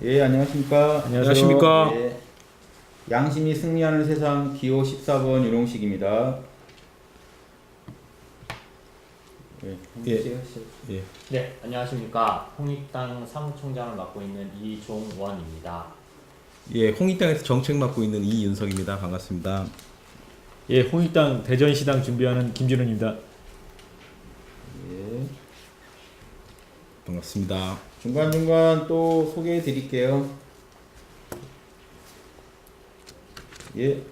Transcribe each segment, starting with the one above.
예, 안녕하십니까. 안녕하십니까. 예, 양심이 승리하는 세상 기호 14번 윤홍식입니다. 예, 예. 예. 네, 안녕하십니까. 홍익당 사무총장을 맡고 있는 이종원입니다. 예, 홍익당에서 정책 맡고 있는 이윤석입니다. 반갑습니다. 예, 홍익당 대전시당 준비하는 김진훈입니다. 예, 반갑습니다. 중간중간 또 소개해 드릴게요. 예,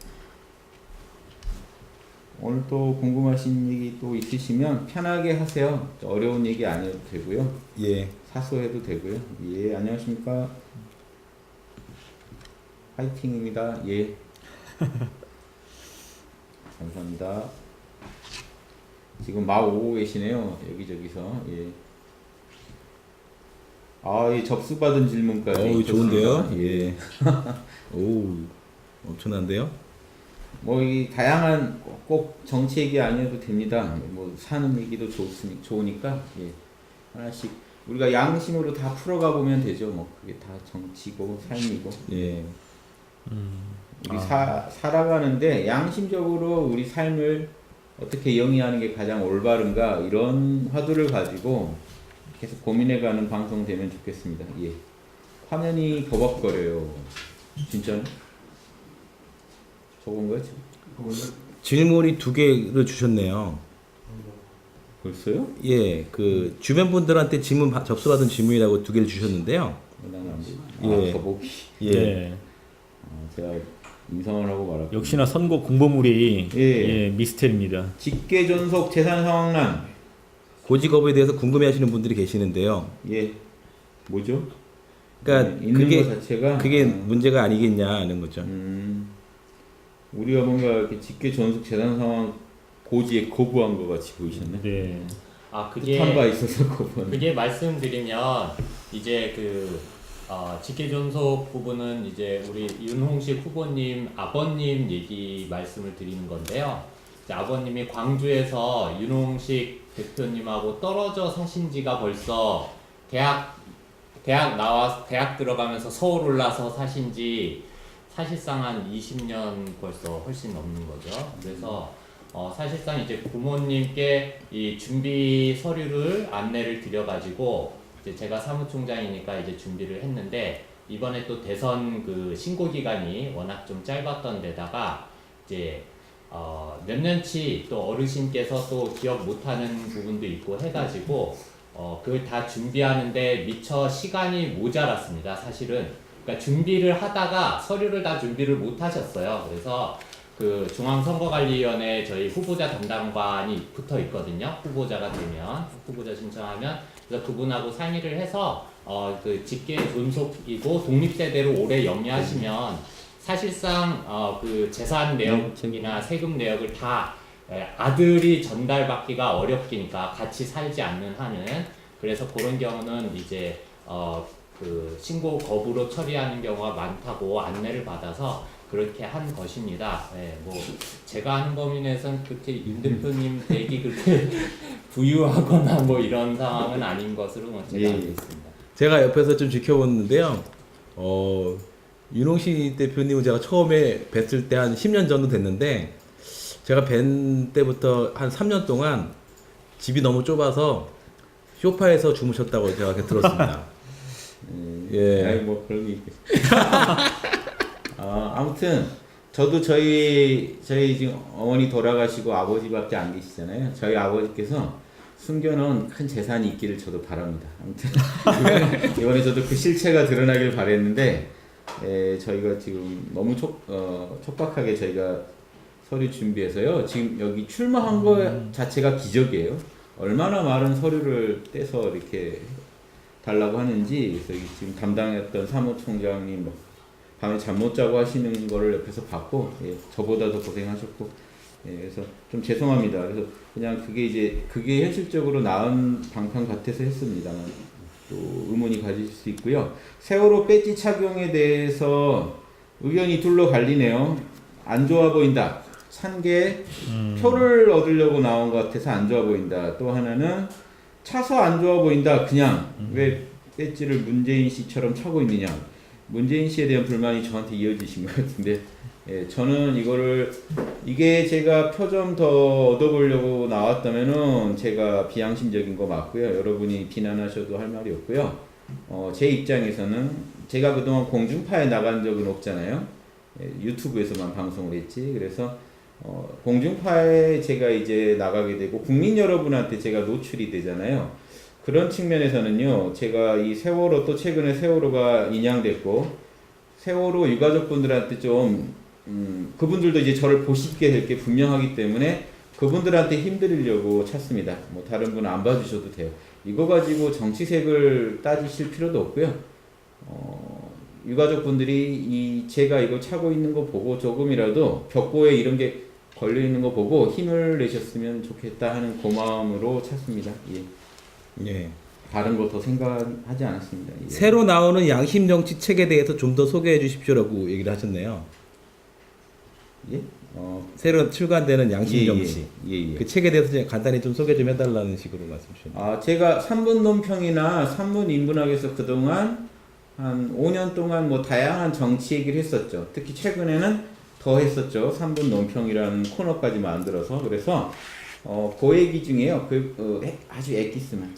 오늘 또 궁금하신 얘기 또 있으시면 편하게 하세요. 어려운 얘기 안 해도 되고요. 예. 사소해도 되고요. 예, 안녕하십니까. 화이팅입니다. 예. 감사합니다. 지금 막 오고 계시네요. 여기저기서. 예. 아, 이 접수받은 질문까지. 어우, 좋은데요? 좋습니다. 예. 오, 엄청난데요? 뭐, 이 다양한 꼭 정치 얘기 아니어도 됩니다. 뭐, 사는 얘기도 좋으니까. 예. 하나씩. 우리가 양심으로 다 풀어가 보면 되죠. 뭐, 그게 다 정치고, 삶이고. 예. 우리 살아가는데 양심적으로 우리 삶을 어떻게 영위하는 게 가장 올바른가 이런 화두를 가지고 계속 고민해가는 방송 되면 좋겠습니다. 예. 화면이 버벅거려요. 진짜는? 저건 거지? 질문이 두 개를 주셨네요. 벌써요? 예, 그 주변 분들한테 접수받은 질문이라고 두 개를 주셨는데요. 나는 안 돼. 예. 더보기. 예. 제가 인성을 하고 말할게요. 역시나 선거 공보물이 예. 미스터리입니다. 직계 존속 재산 상황란. 고직업에 대해서 궁금해하시는 분들이 계시는데요. 예. 뭐죠? 그러니까 있는 것 자체가 그게 문제가 아니겠냐는 거죠. 우리가 뭔가 이렇게 직계 존속 재산 상황 고지에 거부한 것 같이 보이셨네. 네. 뜻한 바 있어서 거부한. 그게 말씀드리면 이제 직계존속 부분은 이제 우리 윤홍식 후보님 아버님 얘기 말씀을 드리는 건데요. 이제 아버님이 광주에서 윤홍식 대표님하고 떨어져 사신 지가 벌써 대학 들어가면서 서울 올라서 사신 지 사실상 한 20년 벌써 훨씬 넘는 거죠. 그래서 사실상 이제 부모님께 이 준비 서류를 안내를 드려가지고 이제 제가 사무총장이니까 이제 준비를 했는데 이번에 또 대선 그 신고 기간이 워낙 좀 짧았던 데다가 이제 몇 년치 또 어르신께서 또 기억 못하는 부분도 있고 해가지고 그걸 다 준비하는데 미처 시간이 모자랐습니다. 사실은 그러니까 준비를 하다가 서류를 다 준비를 못 하셨어요. 그래서 그 중앙선거관리위원회 저희 후보자 담당관이 붙어 있거든요. 후보자가 되면 후보자 신청하면 그래서 그분하고 상의를 해서 그 직계 존속이고 독립대대로 오래 영위하시면 사실상 그 재산 내역이나 세금 내역을 다 아들이 전달받기가 어렵기니까 같이 살지 않는 한은 그래서 그런 경우는 이제 그 신고 거부로 처리하는 경우가 많다고 안내를 받아서 그렇게 한 것입니다. 네, 뭐 제가 하는 범위 내에서는 그렇게 윤 대표님 댁이 그렇게 부유하거나 뭐 이런 상황은 아닌 것으로 뭐 제가 알고 있습니다. 제가 옆에서 좀 지켜봤는데요. 윤홍식 대표님은 제가 처음에 뵀을 때 한 10년 정도 됐는데 제가 뵌 때부터 한 3년 동안 집이 너무 좁아서 소파에서 주무셨다고 제가 들었습니다. 예. 아니 뭐 그런 게 있겠어. 아무튼 저도 저희 지금 어머니 돌아가시고 아버지밖에 안 계시잖아요. 저희 아버지께서 숨겨놓은 큰 재산이 있기를 저도 바랍니다. 아무튼 이번에 저도 그 실체가 드러나길 바랬는데 저희가 지금 너무 촉박하게 저희가 서류 준비해서요. 지금 여기 출마한 거 자체가 기적이에요. 얼마나 많은 서류를 떼서 이렇게 달라고 하는지 그래서 지금 담당했던 사무총장님 밤에 잠 못 자고 하시는 거를 옆에서 봤고 저보다 더 고생하셨고 그래서 좀 죄송합니다. 그래서 그냥 그게 현실적으로 나은 방편 같아서 했습니다만 또 의문이 가질 수 있고요. 세월호 배지 착용에 대해서 의견이 둘로 갈리네요. 안 좋아 보인다. 산게 표를 얻으려고 나온 것 같아서 안 좋아 보인다. 또 하나는 차서 안 좋아 보인다. 그냥 왜 배지를 문재인 씨처럼 차고 있느냐. 문재인 씨에 대한 불만이 저한테 이어지신 것 같은데, 예, 저는 이게 제가 표 좀 더 얻어보려고 나왔다면은 제가 비양심적인 거 맞고요. 여러분이 비난하셔도 할 말이 없고요. 제 입장에서는 제가 그동안 공중파에 나간 적은 없잖아요. 예, 유튜브에서만 방송을 했지. 그래서 공중파에 제가 이제 나가게 되고 국민 여러분한테 제가 노출이 되잖아요. 그런 측면에서는요, 제가 이 세월호, 또 최근에 세월호가 인양됐고 세월호 유가족분들한테 좀 그분들도 이제 저를 보시게 될 게 분명하기 때문에 그분들한테 힘드리려고 찾습니다. 뭐 다른 분은 안 봐주셔도 돼요. 이거 가지고 정치색을 따지실 필요도 없고요. 유가족분들이 제가 이거 차고 있는 거 보고 조금이라도 벽보에 이런 게 걸려 있는 거 보고 힘을 내셨으면 좋겠다 하는 고마움으로 찾습니다. 예. 예. 다른 거 더 생각하지 않았습니다. 예. 새로 나오는 양심 정치 책에 대해서 좀 더 소개해 주십시오라고 얘기를 하셨네요. 예? 새로 출간되는 양심 예, 정치. 예. 그 책에 대해서 그냥 간단히 좀 소개 좀 해달라는 식으로 말씀 주셨네요. 제가 산문 논평이나 산문 인문학에서 그동안 한 5년 동안 뭐 다양한 정치 얘기를 했었죠. 특히 최근에는 더 했었죠. 산문 논평이라는 코너까지 만들어서. 그래서 그 얘기 중에요. 아주 엑기스만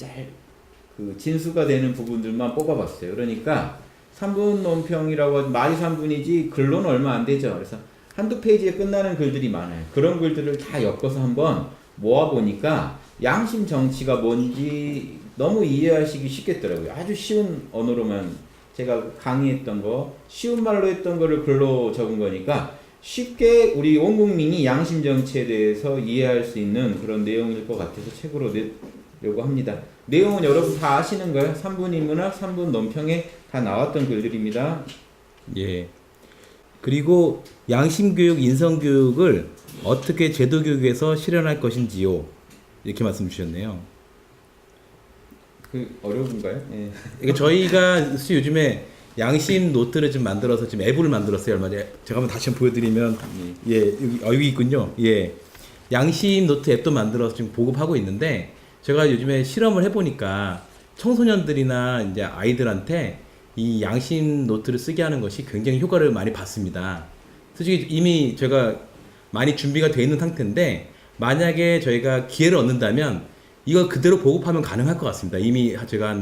그 진수가 되는 부분들만 뽑아봤어요. 그러니까 산문 논평이라고 말이 3분이지 글로는 얼마 안 되죠. 그래서 한두 페이지에 끝나는 글들이 많아요. 그런 글들을 다 엮어서 한번 모아보니까 양심 정치가 뭔지 너무 이해하시기 쉽겠더라고요. 아주 쉬운 언어로만 제가 강의했던 거, 쉬운 말로 했던 거를 글로 적은 거니까 쉽게 우리 온 국민이 양심 정치에 대해서 이해할 수 있는 그런 내용일 것 같아서 책으로 내려고 합니다. 내용은 여러분 다 아시는 거예요. 3분 인문학, 3분 논평에 다 나왔던 글들입니다. 예. 그리고 양심교육, 인성교육을 어떻게 제도교육에서 실현할 것인지요. 이렇게 말씀 주셨네요. 어려운가요? 예. 이게 저희가 요즘에 양심 노트를 좀 만들어서 지금 앱을 만들었어요. 얼마 전에. 제가 한번 다시 한번 보여드리면, 예, 여기 있군요. 예. 양심 노트 앱도 만들어서 지금 보급하고 있는데, 제가 요즘에 실험을 해보니까 청소년들이나 이제 아이들한테 이 양심 노트를 쓰게 하는 것이 굉장히 효과를 많이 봤습니다. 솔직히 이미 제가 많이 준비가 되어 있는 상태인데 만약에 저희가 기회를 얻는다면 이걸 그대로 보급하면 가능할 것 같습니다. 이미 제가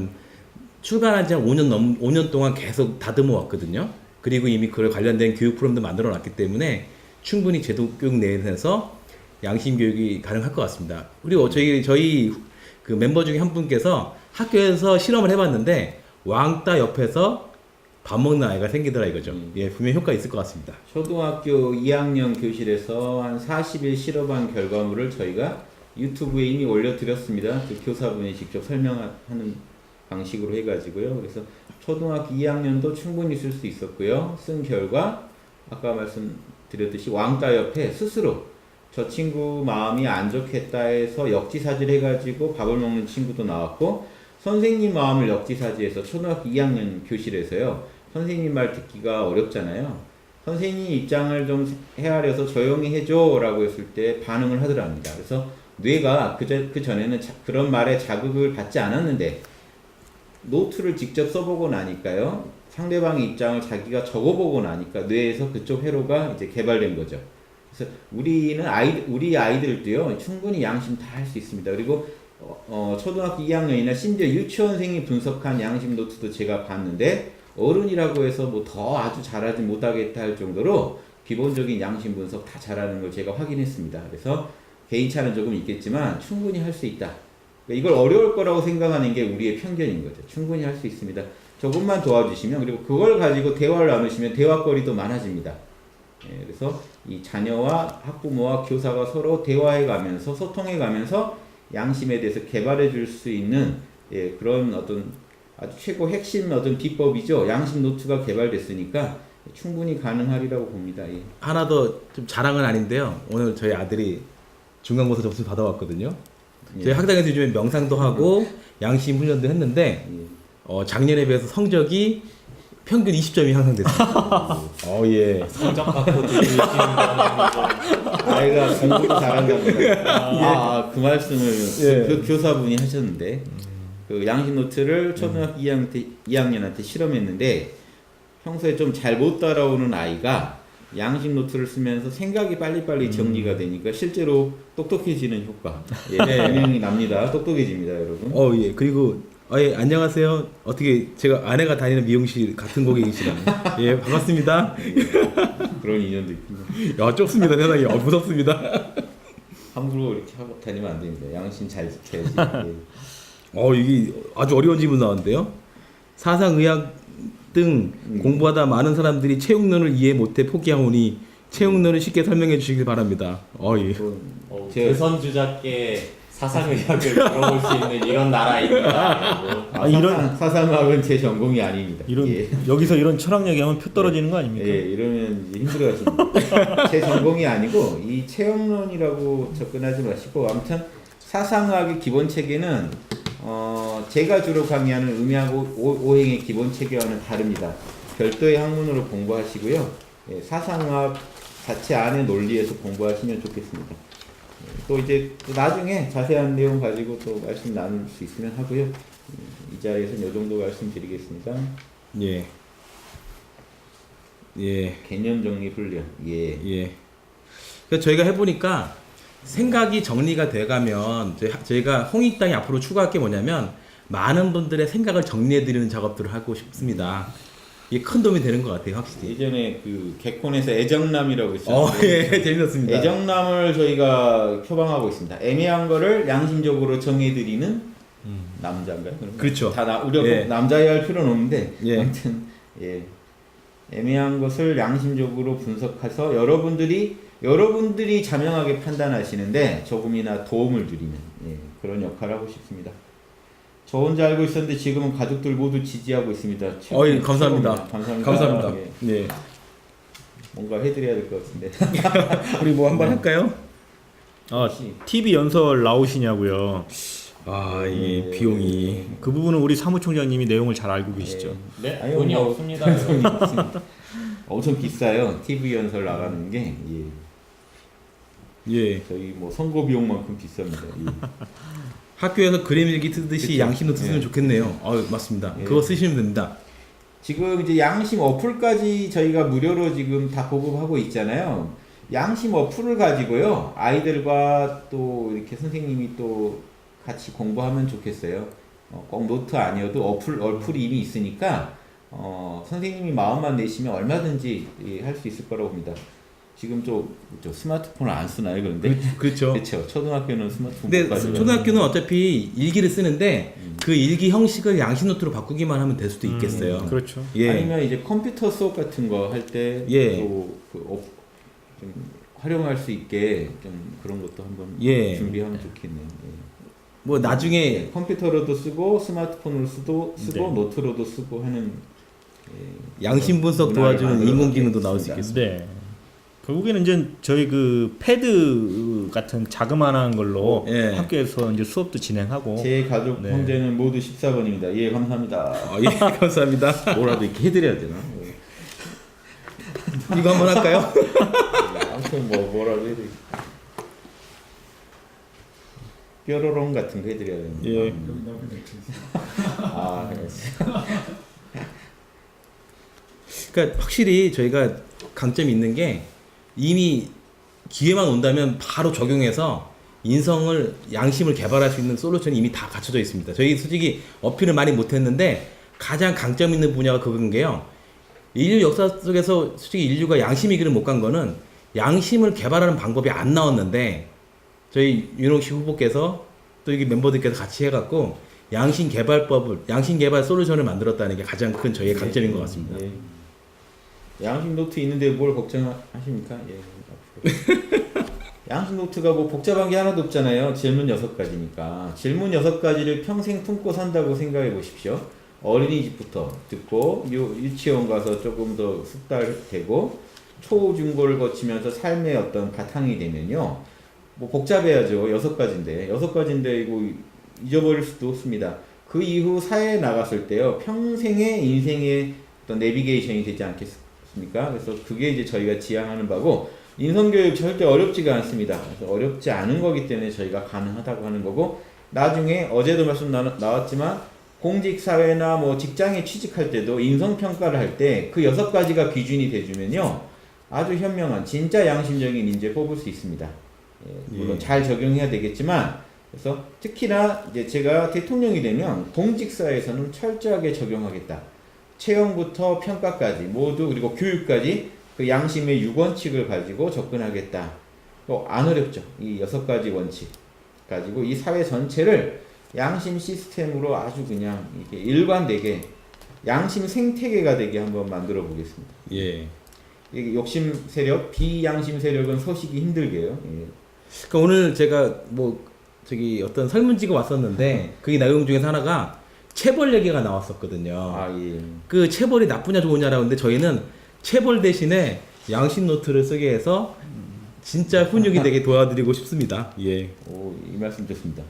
출간한 지 한 5년 동안 계속 다듬어 왔거든요. 그리고 이미 그걸 관련된 교육 프로그램도 만들어 놨기 때문에 충분히 제도 교육 내에서 양심 교육이 가능할 것 같습니다. 그리고 저희 그 멤버 중에 한 분께서 학교에서 실험을 해봤는데 왕따 옆에서 밥 먹는 아이가 생기더라 이거죠. 예, 분명히 효과 있을 것 같습니다. 초등학교 2학년 교실에서 한 40일 실험한 결과물을 저희가 유튜브에 이미 올려드렸습니다. 그 교사분이 직접 설명하는 방식으로 해가지고요. 그래서 초등학교 2학년도 충분히 쓸 수 있었고요. 쓴 결과 아까 말씀드렸듯이 왕따 옆에 스스로 저 친구 마음이 안 좋겠다 해서 역지사지를 해가지고 밥을 먹는 친구도 나왔고 선생님 마음을 역지사지해서 초등학교 2학년 교실에서요. 선생님 말 듣기가 어렵잖아요. 선생님 입장을 좀 헤아려서 조용히 해줘 라고 했을 때 반응을 하더랍니다. 그래서 뇌가 그 전에는 그런 말에 자극을 받지 않았는데 노트를 직접 써보고 나니까요. 상대방의 입장을 자기가 적어보고 나니까 뇌에서 그쪽 회로가 이제 개발된 거죠. 그래서 우리 아이들도요. 충분히 양심 다 할 수 있습니다. 그리고 초등학교 2학년이나 심지어 유치원생이 분석한 양심 노트도 제가 봤는데 어른이라고 해서 뭐 더 아주 잘하지 못하겠다 할 정도로 기본적인 양심 분석 다 잘하는 걸 제가 확인했습니다. 그래서 개인차는 조금 있겠지만 충분히 할 수 있다. 그러니까 이걸 어려울 거라고 생각하는 게 우리의 편견인 거죠. 충분히 할 수 있습니다. 조금만 도와주시면 그리고 그걸 가지고 대화를 나누시면 대화거리도 많아집니다. 예, 그래서 이 자녀와 학부모와 교사가 서로 대화해가면서 소통해가면서 양심에 대해서 개발해 줄 수 있는 그런 어떤 아주 최고 핵심 어떤 비법이죠. 양심 노트가 개발됐으니까 충분히 가능하리라고 봅니다. 예. 하나 더 좀 자랑은 아닌데요. 오늘 저희 아들이 중간고사 점수 받아왔거든요. 예. 저희 학당에서 요즘에 명상도 하고 양심 훈련도 했는데 작년에 비해서 성적이 평균 20점이 향상됐어요. 예. 성적 갖고 되게 열심히 아이가 공부도 잘한답니다. 그 말씀을 그 교사분이 하셨는데 그 양심 노트를 초등학교 2학년한테 실험했는데 평소에 좀 잘 못 따라오는 아이가 양심 노트를 쓰면서 생각이 빨리빨리 정리가 되니까 실제로 똑똑해지는 효과 분명히 납니다. 똑똑해집니다, 여러분. 예. 그리고 예, 안녕하세요. 어떻게 제가 아내가 다니는 미용실 같은 고객이시라네. 예, 반갑습니다. 그런 인연도 있군요. 야, 좁습니다, 세상에. 무섭습니다. 함부로 이렇게 하고 다니면 안 됩니다. 양심 잘 지켜야지. 이게 아주 어려운 질문 나왔는데요. 사상의학 등 공부하다 많은 사람들이 체육론을 이해 못해 포기하오니 체육론을 쉽게 설명해 주시길 바랍니다. 예. 대선 주자께 사상의학을 들어볼 수 있는 이런 나라입니다. 이런 사상학은 제 전공이 아닙니다. 여기서 이런 철학 얘기하면 표 떨어지는 거 아닙니까? 예, 이러면 이제 힘들어하십니다. 제 전공이 아니고 이 체험론이라고 접근하지 마시고 아무튼 사상학의 기본 체계는 제가 주로 강의하는 음양 오행의 기본 체계와는 다릅니다. 별도의 학문으로 공부하시고요. 예, 사상학 자체 안의 논리에서 공부하시면 좋겠습니다. 또 이제 또 나중에 자세한 내용 가지고 또 말씀 나눌 수 있으면 하고요. 이 자리에서는 이 정도 말씀드리겠습니다. 예. 예. 개념 정리 훈련. 예. 그래서 저희가 해보니까 생각이 정리가 돼가면 저희가 홍익당이 앞으로 추구할 게 뭐냐면 많은 분들의 생각을 정리해드리는 작업들을 하고 싶습니다. 이게 큰 도움이 되는 것 같아요, 확실히. 예전에 그 개콘에서 애정남이라고 있었는데 예, 재밌었습니다. 애정남을 저희가 표방하고 있습니다. 애매한 거를 양심적으로 정해드리는 남자인가요? 그렇죠. 우리가 예. 꼭 남자여야 할 필요는 없는데 예. 아무튼 애매한 것을 양심적으로 분석해서 여러분들이 자명하게 판단하시는데 조금이나 도움을 드리는 그런 역할을 하고 싶습니다. 저 혼자 알고 있었는데 지금은 가족들 모두 지지하고 있습니다. 감사합니다. 감사합니다. 예. 뭔가 해드려야 될 것 같은데. 우리 뭐 한번 할까요? TV 연설 나오시냐고요. 이 비용이. 그 부분은 우리 사무총장님이 내용을 잘 알고 계시죠. 네, 아니, 돈이 뭐, 없습니다. 돈이 없습니다. 엄청 비싸요. TV 연설 나가는 게. 예. 저희 뭐 선거 비용만큼 비쌉니다. 학교에서 그림 일기 쓰듯이 그쵸. 양심 노트 쓰면 좋겠네요. 맞습니다. 그거 쓰시면 됩니다. 지금 이제 양심 어플까지 저희가 무료로 지금 다 보급하고 있잖아요. 양심 어플을 가지고요. 아이들과 또 이렇게 선생님이 또 같이 공부하면 좋겠어요. 꼭 노트 아니어도 어플이 이미 있으니까 선생님이 마음만 내시면 얼마든지 할 수 있을 거라고 봅니다. 지금 저 스마트폰을 안 쓰나요, 그런데? 그렇죠. 그렇죠. 초등학교는 스마트폰 근데 못 가지고. 초등학교는 어차피 일기를 쓰는데 그 일기 형식을 양심 노트로 바꾸기만 하면 될 수도 있겠어요. 그렇죠. 예. 아니면 이제 컴퓨터 수업 같은 거 할 때 좀 활용할 수 있게 좀 그런 것도 한번 준비하면 좋겠네요. 뭐 나중에 컴퓨터로도 쓰고 스마트폰으로 쓰고 네. 노트로도 쓰고 하는 양심 분석 문화를 도와주는 만들어 인공지능도 나올 수 가겠습니다. 있겠습니다. 네. 결국에는 이제 저희 그 패드 같은 자그마한 걸로 학교에서 이제 수업도 진행하고. 제 가족 네. 형제는 모두 14번입니다. 예, 감사합니다. 예, 감사합니다. 뭐라도 이렇게 해드려야 되나? 이거 한번 할까요? 아무튼 뭐라도 해드리. 뾰로롱 같은 거 해드려야 되는. 예. 그러니까 확실히 저희가 강점이 있는 게 이미 기회만 온다면 바로 적용해서 인성을 양심을 개발할 수 있는 솔루션이 이미 다 갖춰져 있습니다. 저희 솔직히 어필을 많이 못했는데 가장 강점 있는 분야가 그건 게요. 인류 역사 속에서 솔직히 인류가 양심의 길을 못 간 거는 양심을 개발하는 방법이 안 나왔는데 저희 윤홍식 후보께서 또 여기 멤버들께서 같이 해갖고 양심 개발 솔루션을 만들었다는 게 가장 큰 저희의 강점인 것 같습니다. 예. 양심 노트 있는데 뭘 걱정하십니까? 양심 노트가 뭐 복잡한 게 하나도 없잖아요. 질문 6가지니까. 질문 6가지를 평생 품고 산다고 생각해 보십시오. 어린이집부터 듣고 유치원 가서 조금 더 숙달되고 초중고를 거치면서 삶의 어떤 바탕이 되면요. 뭐 복잡해야죠. 6가지인데 이거 잊어버릴 수도 없습니다. 그 이후 사회에 나갔을 때요. 평생의 인생의 어떤 내비게이션이 되지 않겠습니까? 그래서 그게 이제 저희가 지향하는 바고 인성교육 절대 어렵지가 않습니다. 그래서 어렵지 않은 거기 때문에 저희가 가능하다고 하는 거고 나중에 어제도 나왔지만 공직사회나 뭐 직장에 취직할 때도 인성평가를 할 때 그 6가지가 기준이 돼주면요 아주 현명한 진짜 양심적인 인재 뽑을 수 있습니다. 예, 물론 잘 적용해야 되겠지만 그래서 특히나 이제 제가 대통령이 되면 공직사회에서는 철저하게 적용하겠다. 채용부터 평가까지 모두 그리고 교육까지 그 양심의 6원칙을 가지고 접근하겠다. 안 어렵죠. 이 6가지 원칙 가지고 이 사회 전체를 양심 시스템으로 아주 그냥 이렇게 일관되게 양심 생태계가 되게 한번 만들어 보겠습니다. 예. 이게 욕심 세력, 비양심 세력은 서시기 힘들게요. 예. 그러니까 오늘 제가 뭐 저기 어떤 설문지가 왔었는데 그 내용 중에서 하나가 체벌 얘기가 나왔었거든요. 아 예. 그 체벌이 나쁘냐 좋으냐라고 하는데 저희는 체벌 대신에 양심 노트를 쓰게 해서 진짜 훈육이 되게 도와드리고 싶습니다. 예. 오, 이 말씀 좋습니다.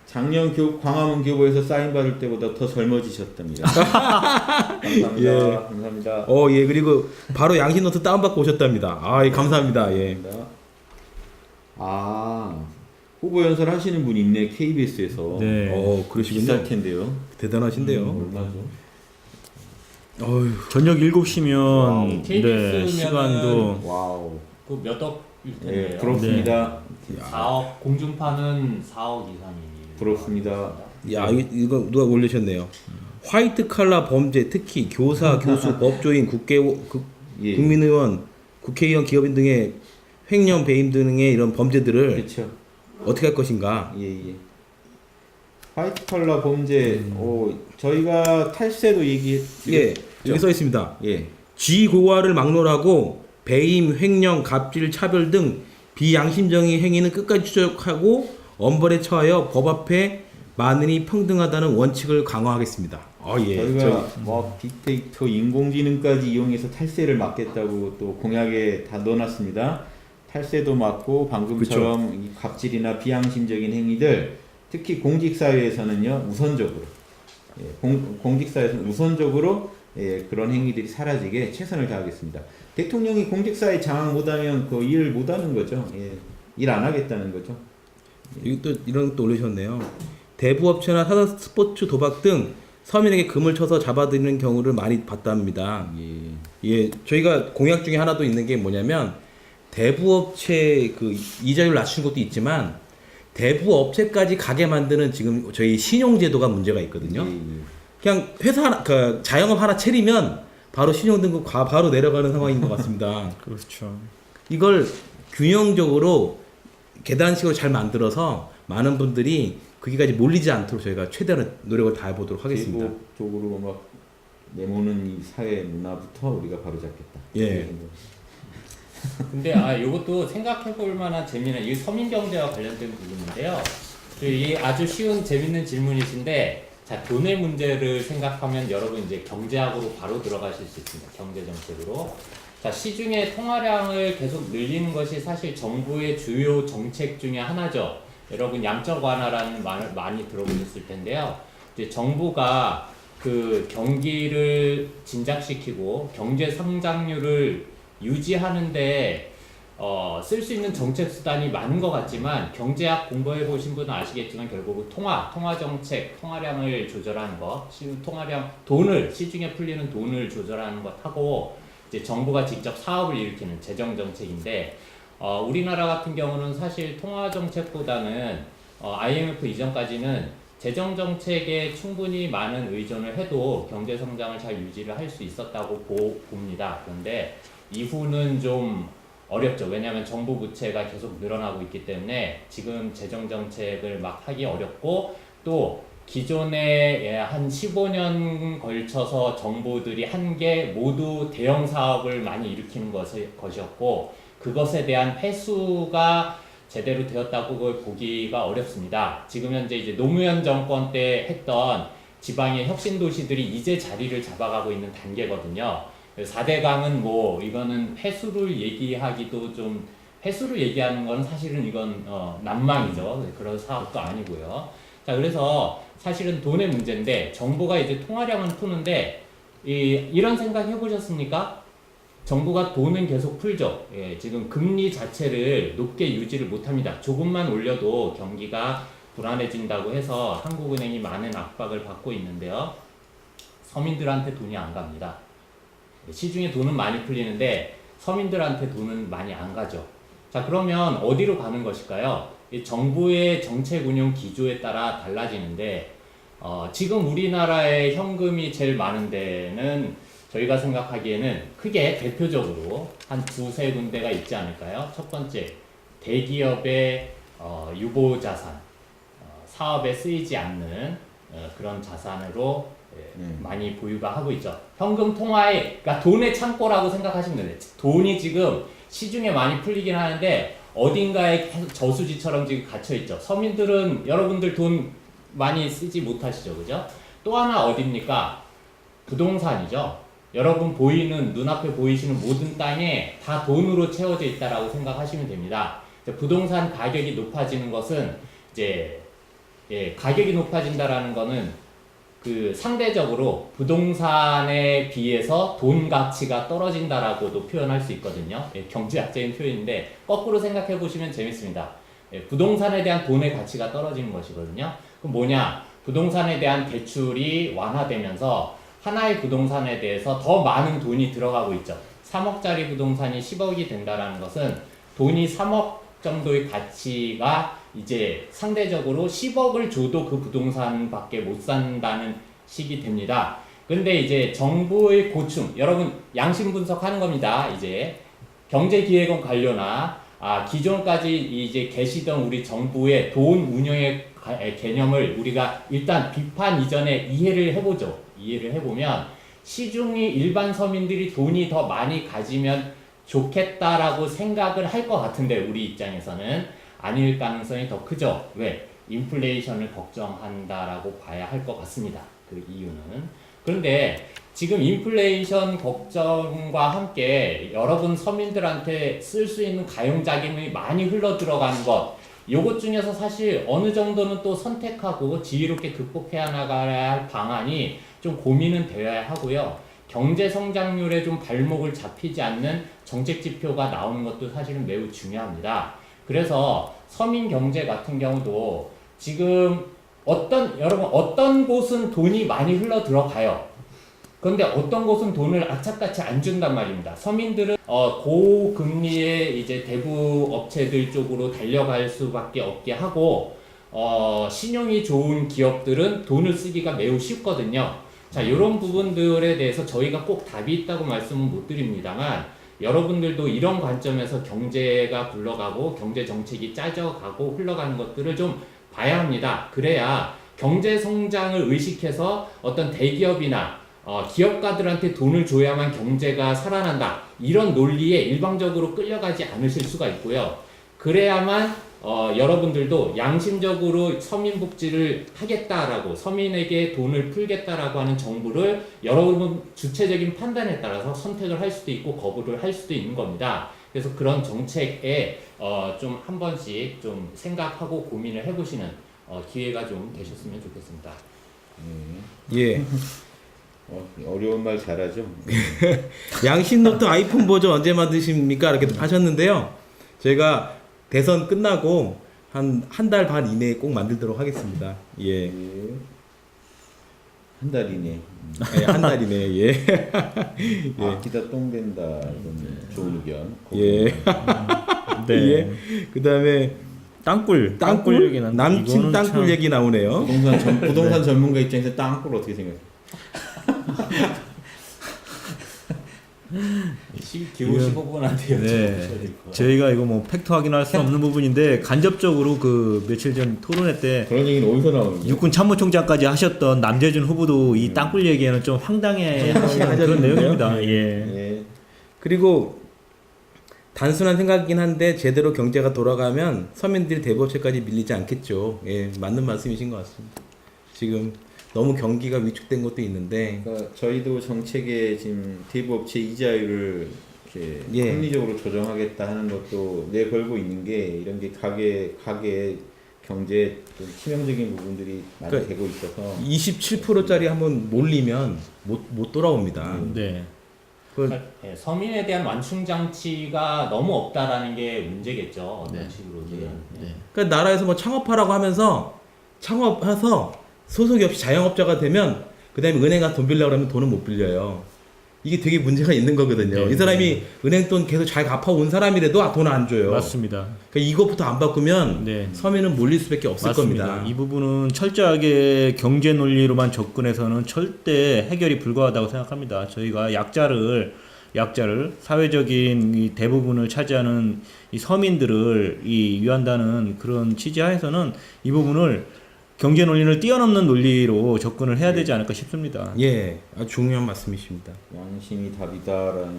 작년 광화문 교보에서 사인 받을 때보다 더 젊어지셨답니다. 감사합니다. 예. 감사합니다. 예. 그리고 바로 양심 노트 다운받고 오셨답니다. 아, 예, 감사합니다. 예. 감사합니다. 아, 후보 연설 하시는 분 있네, KBS에서. 네. 그러시군요. 비쌀 텐데요. 대단하신데요. 얼마죠? 어휴. 저녁 7시면 네, KBS 시간도 와우. 그 몇 억일 예, 텐데요. 부럽습니다. 4억 공중파는 4억 이상이니. 부럽습니다. 야, 이거 누가 올리셨네요. 화이트 칼라 범죄, 특히 교사, 교수, 법조인, 예. 국민의원, 국회의원, 기업인 등의 횡령, 배임 등의 이런 범죄들을 그렇죠. 어떻게 할 것인가? 예. 화이트 컬러 범죄, 저희가 탈세도 얘기했죠. 예, 여기 써 있습니다. 예. 쥐고화를 막론하고 배임, 횡령, 갑질, 차별 등 비양심적인 행위는 끝까지 추적하고 엄벌에 처하여 법 앞에 만인이 평등하다는 원칙을 강화하겠습니다. 예. 저희가 뭐 빅데이터, 인공지능까지 이용해서 탈세를 막겠다고 또 공약에 다 넣어놨습니다. 탈세도 막고 방금처럼 이 갑질이나 비양심적인 행위들, 특히 공직사회에서는요 우선적으로 공직사회에서는 우선적으로 그런 행위들이 사라지게 최선을 다하겠습니다. 대통령이 공직사회 장악 못하면 그 일 못하는 거죠. 일 안 하겠다는 거죠. 여기 또 이런 것도 올리셨네요. 대부업체나 사자 스포츠 도박 등 서민에게 금을 쳐서 잡아들이는 경우를 많이 봤답니다. 예, 저희가 공약 중에 하나도 있는 게 뭐냐면 대부업체 그 이자율 낮추는 것도 있지만 대부업체까지 가게 만드는 지금 저희 신용제도가 문제가 있거든요. 그냥 회사 하나, 그 자영업 하나 차리면 바로 신용등급 바로 내려가는 상황인 것 같습니다. 그렇죠. 이걸 균형적으로 계단식으로 잘 만들어서 많은 분들이 거기까지 몰리지 않도록 저희가 최대한 노력을 다해보도록 하겠습니다. 제도적으로 막 내모는 이 사회 문화부터 우리가 바로잡겠다. 예. 근데 이것도 생각해볼 만한 재미난 이 서민 경제와 관련된 부분인데요. 이 아주 쉬운 재밌는 질문이신데, 자 돈의 문제를 생각하면 여러분 이제 경제학으로 바로 들어가실 수 있습니다. 경제 정책으로. 자 시중의 통화량을 계속 늘리는 것이 사실 정부의 주요 정책 중에 하나죠. 여러분 양적 완화라는 말을 많이 들어보셨을 텐데요. 이제 정부가 그 경기를 진작시키고 경제 성장률을 유지하는데 쓸 수 있는 정책 수단이 많은 것 같지만 경제학 공부해 보신 분은 아시겠지만 결국 통화 정책, 통화량을 조절하는 것, 돈을 시중에 풀리는 돈을 조절하는 것하고 이제 정부가 직접 사업을 일으키는 재정 정책인데 우리나라 같은 경우는 사실 통화 정책보다는 IMF 이전까지는 재정 정책에 충분히 많은 의존을 해도 경제 성장을 잘 유지를 할 수 있었다고 봅니다. 그런데 이후는 좀 어렵죠. 왜냐하면 정부 부채가 계속 늘어나고 있기 때문에 지금 재정 정책을 막 하기 어렵고 또 기존에 한 15년 걸쳐서 정부들이 한 게 모두 대형 사업을 많이 일으키는 것이었고 그것에 대한 회수가 제대로 되었다고 보기가 어렵습니다. 지금 현재 이제 노무현 정권 때 했던 지방의 혁신 도시들이 이제 자리를 잡아가고 있는 단계거든요. 4대강은 뭐 이거는 회수를 얘기하기도 좀 회수를 얘기하는 건 사실은 이건 난망이죠. 그런 사업도 아니고요. 자 그래서 사실은 돈의 문제인데 정부가 이제 통화량을 푸는데 이런 생각 해보셨습니까? 정부가 돈은 계속 풀죠. 예, 지금 금리 자체를 높게 유지를 못합니다. 조금만 올려도 경기가 불안해진다고 해서 한국은행이 많은 압박을 받고 있는데요. 서민들한테 돈이 안 갑니다. 시중에 돈은 많이 풀리는데 서민들한테 돈은 많이 안 가죠. 자, 그러면 어디로 가는 것일까요? 이 정부의 정책 운영 기조에 따라 달라지는데 지금 우리나라의 현금이 제일 많은 데는 저희가 생각하기에는 크게 대표적으로 한 두세 군데가 있지 않을까요? 첫 번째, 대기업의 유보자산, 사업에 쓰이지 않는 그런 자산으로 많이 보유가 하고 있죠. 현금 통화에, 그러니까 돈의 창고라고 생각하시면 돼요. 돈이 지금 시중에 많이 풀리긴 하는데 어딘가에 저수지처럼 지금 갇혀 있죠. 서민들은 여러분들 돈 많이 쓰지 못하시죠, 그죠? 또 하나 어디입니까? 부동산이죠. 여러분 보이는, 눈앞에 보이시는 모든 땅에 다 돈으로 채워져 있다라고 생각하시면 됩니다. 부동산 가격이 높아지는 것은 이제 가격이 높아진다라는 거는 그 상대적으로 부동산에 비해서 돈 가치가 떨어진다라고도 표현할 수 있거든요. 경제학적인 표현인데 거꾸로 생각해 보시면 재밌습니다. 부동산에 대한 돈의 가치가 떨어지는 것이거든요. 그럼 뭐냐? 부동산에 대한 대출이 완화되면서 하나의 부동산에 대해서 더 많은 돈이 들어가고 있죠. 3억짜리 부동산이 10억이 된다라는 것은 돈이 3억 정도의 가치가 이제 상대적으로 10억을 줘도 그 부동산밖에 못 산다는 식이 됩니다. 근데 이제 정부의 고충, 여러분 양심 분석하는 겁니다. 이제 경제기획원 관료나 기존까지 이제 계시던 우리 정부의 돈 운영의 개념을 우리가 일단 비판 이전에 이해를 해보죠. 이해를 해보면 시중이 일반 서민들이 돈이 더 많이 가지면 좋겠다라고 생각을 할 것 같은데 우리 입장에서는 아닐 가능성이 더 크죠. 왜? 인플레이션을 걱정한다라고 봐야 할 것 같습니다. 그 이유는. 그런데 지금 인플레이션 걱정과 함께 여러분 서민들한테 쓸 수 있는 가용자금이 많이 흘러 들어가는 것, 요것 중에서 사실 어느 정도는 또 선택하고 지혜롭게 극복해야 나가야 할 방안이 좀 고민은 되어야 하고요. 경제 성장률에 좀 발목을 잡히지 않는 정책 지표가 나오는 것도 사실은 매우 중요합니다. 그래서 서민 경제 같은 경우도 지금 여러분 어떤 곳은 돈이 많이 흘러 들어가요. 그런데 어떤 곳은 돈을 악착같이 안 준단 말입니다. 서민들은 고금리의 이제 대부 업체들 쪽으로 달려갈 수밖에 없게 하고 신용이 좋은 기업들은 돈을 쓰기가 매우 쉽거든요. 자, 이런 부분들에 대해서 저희가 꼭 답이 있다고 말씀은 못 드립니다만 여러분들도 이런 관점에서 경제가 굴러가고 경제 정책이 짜져가고 흘러가는 것들을 좀 봐야 합니다. 그래야 경제 성장을 의식해서 어떤 대기업이나 기업가들한테 돈을 줘야만 경제가 살아난다. 이런 논리에 일방적으로 끌려가지 않으실 수가 있고요. 그래야만 여러분들도 양심적으로 서민 복지를 하겠다라고 서민에게 돈을 풀겠다라고 하는 정부를 여러분 주체적인 판단에 따라서 선택을 할 수도 있고 거부를 할 수도 있는 겁니다. 그래서 그런 정책에 좀 한 번씩 좀 생각하고 고민을 해보시는 기회가 좀 되셨으면 좋겠습니다. 예. 어려운 말 잘하죠. 양심 노트 아이폰 버전 언제 만드십니까? 이렇게 하셨는데요. 제가 대선 끝나고 한 달 반 이내에 꼭 만들도록 하겠습니다. 예. 한 달 이내. 예, 한 달 이내에. 예. 기다 똥 된다. 이건 좋은 의견. 예. 네. 예. 그다음에 땅굴 얘기 난 남친 땅굴 얘기 나오네요. 부동산 전문가 입장에서 땅굴 어떻게 생각해? 기호 15분한테 네. 저희가 이거 뭐 팩트 확인할 수 없는 부분인데 간접적으로 그 며칠 전 토론회 때 그런 얘기는 어디서 나오는 거예요? 육군 참모총장까지 하셨던 남재준 후보도 이 땅굴 얘기에는 좀 황당해 하시는 그런 내용입니다. 예. 그리고 단순한 생각이긴 한데 제대로 경제가 돌아가면 서민들이 대부업체까지 밀리지 않겠죠. 예, 맞는 말씀이신 것 같습니다. 지금 너무 경기가 위축된 것도 있는데, 그러니까 저희도 정책에 지금 대부업체 이자율을 이렇게 합리적으로 조정하겠다 하는 것도 내걸고 있는 게 이런 게 가게 경제 좀 치명적인 부분들이 많이 그러니까 되고 있어서 27%짜리 한번 몰리면 못 돌아옵니다. 네. 예, 서민에 대한 완충 장치가 너무 없다라는 게 문제겠죠. 어떤 네. 식으로든. 네. 그러니까 나라에서 뭐 창업하라고 하면서 창업해서 소속이 없이 자영업자가 되면 그다음에 은행 가서 돈 빌려고 하면 돈을 못 빌려요. 이게 되게 문제가 있는 거거든요. 네, 이 사람이 은행 돈 계속 잘 갚아온 사람이라도 돈 안 줘요. 맞습니다. 그러니까 이것부터 안 바꾸면 네. 서민은 몰릴 수밖에 없을 맞습니다. 겁니다. 이 부분은 철저하게 경제 논리로만 접근해서는 절대 해결이 불가하다고 생각합니다. 저희가 약자를 사회적인 이 대부분을 차지하는 이 서민들을 위한다는 그런 취지하에서는 이 부분을 경제 논리를 뛰어넘는 논리로 접근을 해야 되지 않을까 싶습니다. 예, 아주 중요한 말씀이십니다. 양심이 답이다라는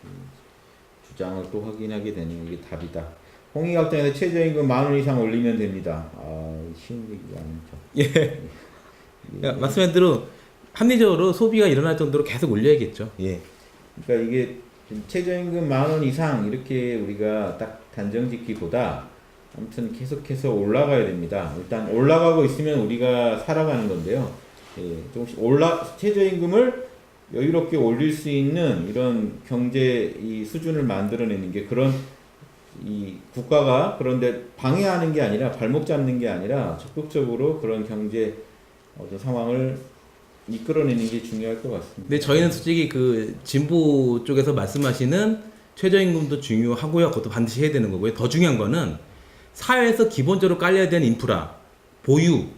그 주장을 또 확인하게 되네요. 이게 답이다. 홍익학당에서 최저임금 10,000원 이상 올리면 됩니다. 쉬운 얘기가 아니죠. 예. 그러니까 말씀한 대로 합리적으로 소비가 일어날 정도로 계속 올려야겠죠. 예. 그러니까 이게 좀 최저임금 10,000원 이상 이렇게 우리가 딱 단정짓기보다 아무튼 계속해서 올라가야 됩니다. 일단 올라가고 있으면 우리가 살아가는 건데요. 예, 조금씩 최저임금을 여유롭게 올릴 수 있는 이런 경제 이 수준을 만들어내는 게 그런 이 국가가 그런데 방해하는 게 아니라 발목 잡는 게 아니라 적극적으로 그런 경제 어떤 상황을 이끌어내는 게 중요할 것 같습니다. 근데 저희는 솔직히 그 진보 쪽에서 말씀하시는 최저임금도 중요하고요. 그것도 반드시 해야 되는 거고요. 더 중요한 거는 사회에서 기본적으로 깔려야 되는 인프라, 보육,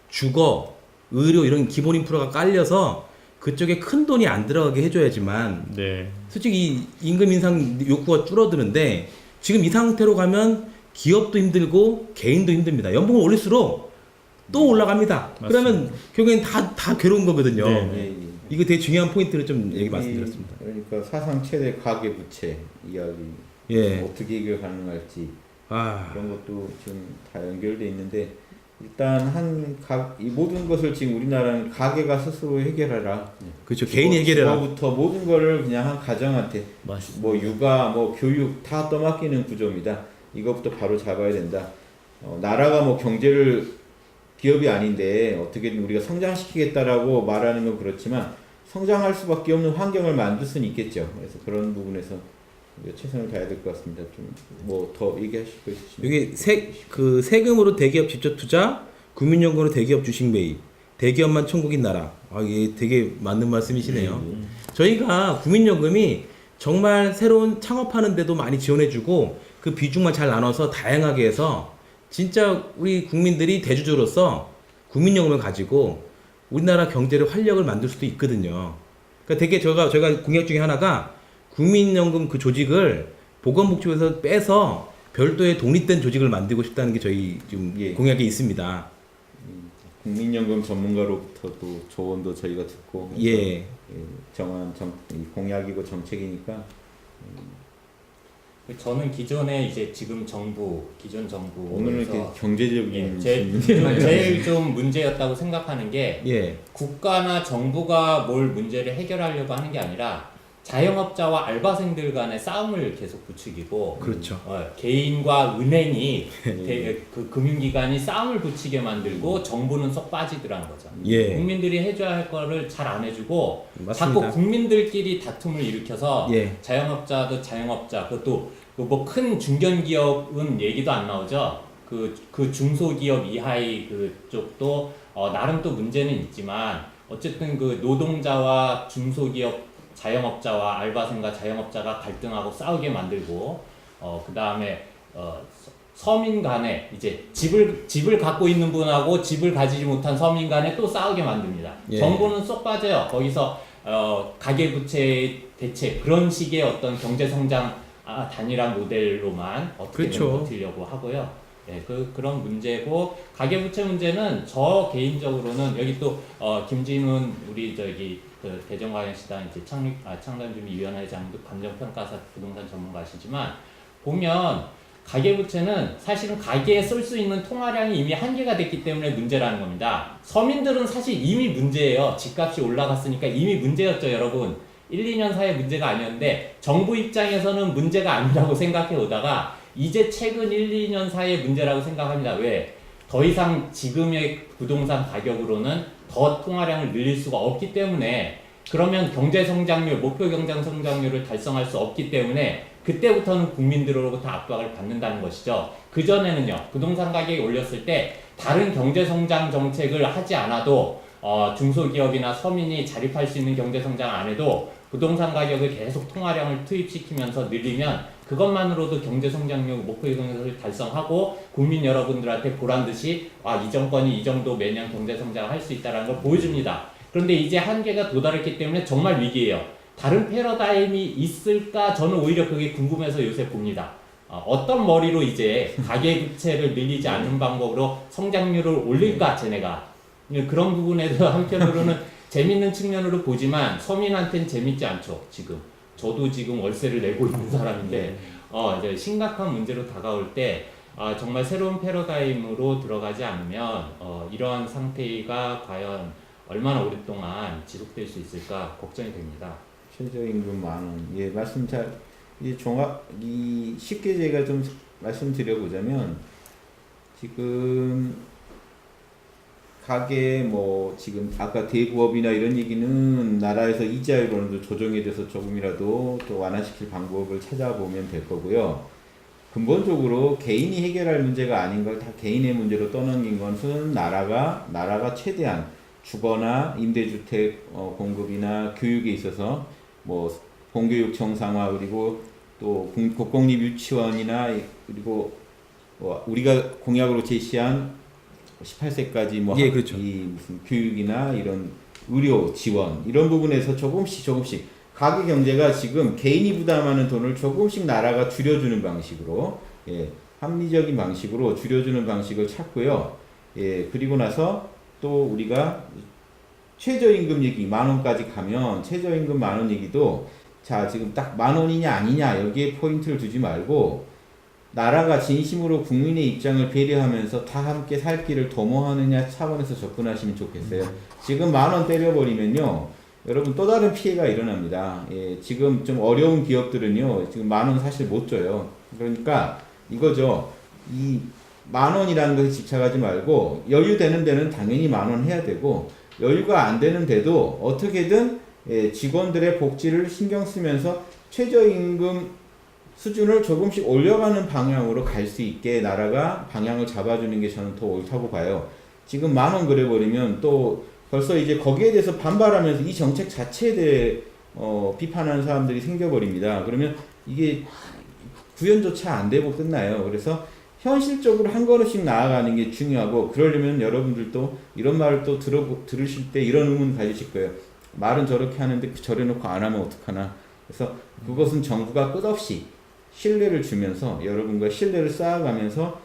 주거, 의료 이런 기본 인프라가 깔려서 그쪽에 큰 돈이 안 들어가게 해줘야지만 네. 솔직히 임금 인상 욕구가 줄어드는데 지금 이 상태로 가면 기업도 힘들고 개인도 힘듭니다. 연봉을 올릴수록 또 올라갑니다. 맞습니다. 그러면 결국엔 다 괴로운 거거든요. 네. 예, 예. 이거 되게 중요한 포인트를 좀 얘기 말씀드렸습니다. 그러니까 사상 최대 가계부채 이야기 예. 어떻게 해결 가능할지 아, 그런 것도 지금 다 연결돼 있는데 일단 이 모든 것을 지금 우리나라는 가계가 스스로 해결하라. 그렇죠. 개인이 해결해라. 주거부터 모든 거를 그냥 한 가정한테 맞습니다. 뭐 육아, 뭐 교육 다 떠맡기는 구조입니다. 이것부터 바로 잡아야 된다. 나라가 뭐 경제를 기업이 아닌데 어떻게든 우리가 성장시키겠다라고 말하는 건 그렇지만 성장할 수밖에 없는 환경을 만들 수는 있겠죠. 그래서 그런 부분에서 우리가 최선을 다해야 될 것 같습니다. 좀 뭐 더 얘기하실 거 있으시면. 여기 세금으로 대기업 직접 투자, 국민연금으로 대기업 주식 매입, 대기업만 천국인 나라. 이게 되게 맞는 말씀이시네요. 저희가 국민연금이 정말 새로운 창업하는데도 많이 지원해주고 그 비중만 잘 나눠서 다양하게 해서 진짜 우리 국민들이 대주주로서 국민연금을 가지고 우리나라 경제를 활력을 만들 수도 있거든요. 그러니까 되게 저희가 공약 중에 하나가 국민연금 그 조직을 보건복지부에서 빼서 별도의 독립된 조직을 만들고 싶다는 게 저희 지금 예. 공약에 있습니다. 국민연금 전문가로부터 또 조언도 저희가 듣고 예. 정한 이 공약이고 정책이니까 저는 기존에 이제 지금 기존 정부 오늘은 이렇게 경제적인 제일 좀 문제였다고 생각하는 게 예. 국가나 정부가 뭘 문제를 해결하려고 하는 게 아니라 자영업자와 알바생들 간의 싸움을 계속 부추기고 그렇죠. 개인과 은행이 그 금융기관이 싸움을 붙이게 만들고 정부는 쏙 빠지더라는 거죠. 예. 국민들이 해줘야 할 거를 잘 안 해주고 맞습니다. 자꾸 국민들끼리 다툼을 일으켜서 예. 자영업자도 자영업자 그것도 뭐 큰 중견기업은 얘기도 안 나오죠. 그 중소기업 이하의 그쪽도 나름 또 문제는 있지만 어쨌든 그 노동자와 중소기업 자영업자와 알바생과 자영업자가 갈등하고 싸우게 만들고 그 다음에 서민 간에 이제 집을 갖고 있는 분하고 집을 가지지 못한 서민 간에 또 싸우게 만듭니다. 예. 정부는 쏙 빠져요. 거기서 가계부채 대책 그런 식의 어떤 경제성장 단일화 모델로만 어떻게든 그렇죠. 버티려고 하고요. 네, 그런 문제고 가계부채 문제는 저 개인적으로는 여기 또 김진훈 우리 그 대전광역시당 이제 창단준비위원회장도 감정평가사 부동산 전문가시지만 보면 가계부채는 사실은 가계에 쓸 수 있는 통화량이 이미 한계가 됐기 때문에 문제라는 겁니다. 서민들은 사실 이미 문제예요. 집값이 올라갔으니까 이미 문제였죠, 여러분. 1, 2년 사이에 문제가 아니었는데 정부 입장에서는 문제가 아니라고 생각해 오다가 이제 최근 1, 2년 사이에 문제라고 생각합니다. 왜? 더 이상 지금의 부동산 가격으로는 더 통화량을 늘릴 수가 없기 때문에 그러면 경제 성장률, 목표 경제 성장률을 달성할 수 없기 때문에 그때부터는 국민들로부터 압박을 받는다는 것이죠. 그전에는요, 부동산 가격이 올렸을 때 다른 경제 성장 정책을 하지 않아도 중소기업이나 서민이 자립할 수 있는 경제 성장 안 해도 부동산 가격을 계속 통화량을 투입시키면서 늘리면 그것만으로도 경제 성장률 목표 경제를 달성하고 국민 여러분들한테 보란듯이 이 정권이 이 정도 매년 경제 성장을 할 수 있다는 걸 보여줍니다. 그런데 이제 한계가 도달했기 때문에 정말 위기예요. 다른 패러다임이 있을까? 저는 오히려 그게 궁금해서 요새 봅니다. 어떤 머리로 이제 가계부채를 늘리지 않는 방법으로 성장률을 올릴까 쟤네가. 그런 부분에서 한편으로는 재밌는 측면으로 보지만 서민한테는 재밌지 않죠. 지금 저도 지금 월세를 내고 있는 사람인데 이제 심각한 문제로 다가올 때 정말 새로운 패러다임으로 들어가지 않으면 이러한 상태가 과연 얼마나 오랫동안 지속될 수 있을까 걱정이 됩니다. 최저임금 10,000원. 예, 말씀 잘 쉽게 제가 좀 말씀드려보자면 지금 가계 지금 아까 대부업이나 이런 얘기는 나라에서 이자율 어느 정도 조정에 대해서 조금이라도 또 완화시킬 방법을 찾아보면 될 거고요. 근본적으로 개인이 해결할 문제가 아닌 걸 다 개인의 문제로 떠넘긴 것은 나라가 최대한 주거나 임대주택 공급이나 교육에 있어서 공교육 정상화 그리고 또 국공립 유치원이나 그리고 우리가 공약으로 제시한 18세까지 예, 그렇죠. 이 무슨 교육이나 이런 의료 지원 이런 부분에서 조금씩 가계 경제가 지금 개인이 부담하는 돈을 조금씩 나라가 줄여주는 방식으로 합리적인 방식으로 줄여주는 방식을 찾고요. 그리고 나서 또 우리가 최저임금 얘기 10,000원까지 가면 최저임금 10,000원 얘기도 지금 딱 10,000원이냐 아니냐 여기에 포인트를 두지 말고 나라가 진심으로 국민의 입장을 배려하면서 다 함께 살 길을 도모하느냐 차원에서 접근하시면 좋겠어요. 지금 10,000원 때려버리면요. 여러분 또 다른 피해가 일어납니다. 지금 좀 어려운 기업들은요. 지금 10,000원 사실 못 줘요. 그러니까 이거죠. 이 10,000원이라는 것에 집착하지 말고 여유되는 데는 당연히 10,000원 해야 되고 여유가 안 되는 데도 어떻게든 직원들의 복지를 신경 쓰면서 최저임금 수준을 조금씩 올려가는 방향으로 갈 수 있게 나라가 방향을 잡아주는 게 저는 더 옳다고 봐요. 지금 10,000원 그래버리면 또 벌써 이제 거기에 대해서 반발하면서 이 정책 자체에 대해 비판하는 사람들이 생겨버립니다. 그러면 이게 구현조차 안 되고 끝나요. 그래서 현실적으로 한 걸음씩 나아가는 게 중요하고 그러려면 여러분들도 이런 말을 또 들으실 때 이런 의문 가지실 거예요. 말은 저렇게 하는데 저래놓고 안 하면 어떡하나. 그래서 그것은 정부가 끝없이 신뢰를 주면서 여러분과 신뢰를 쌓아가면서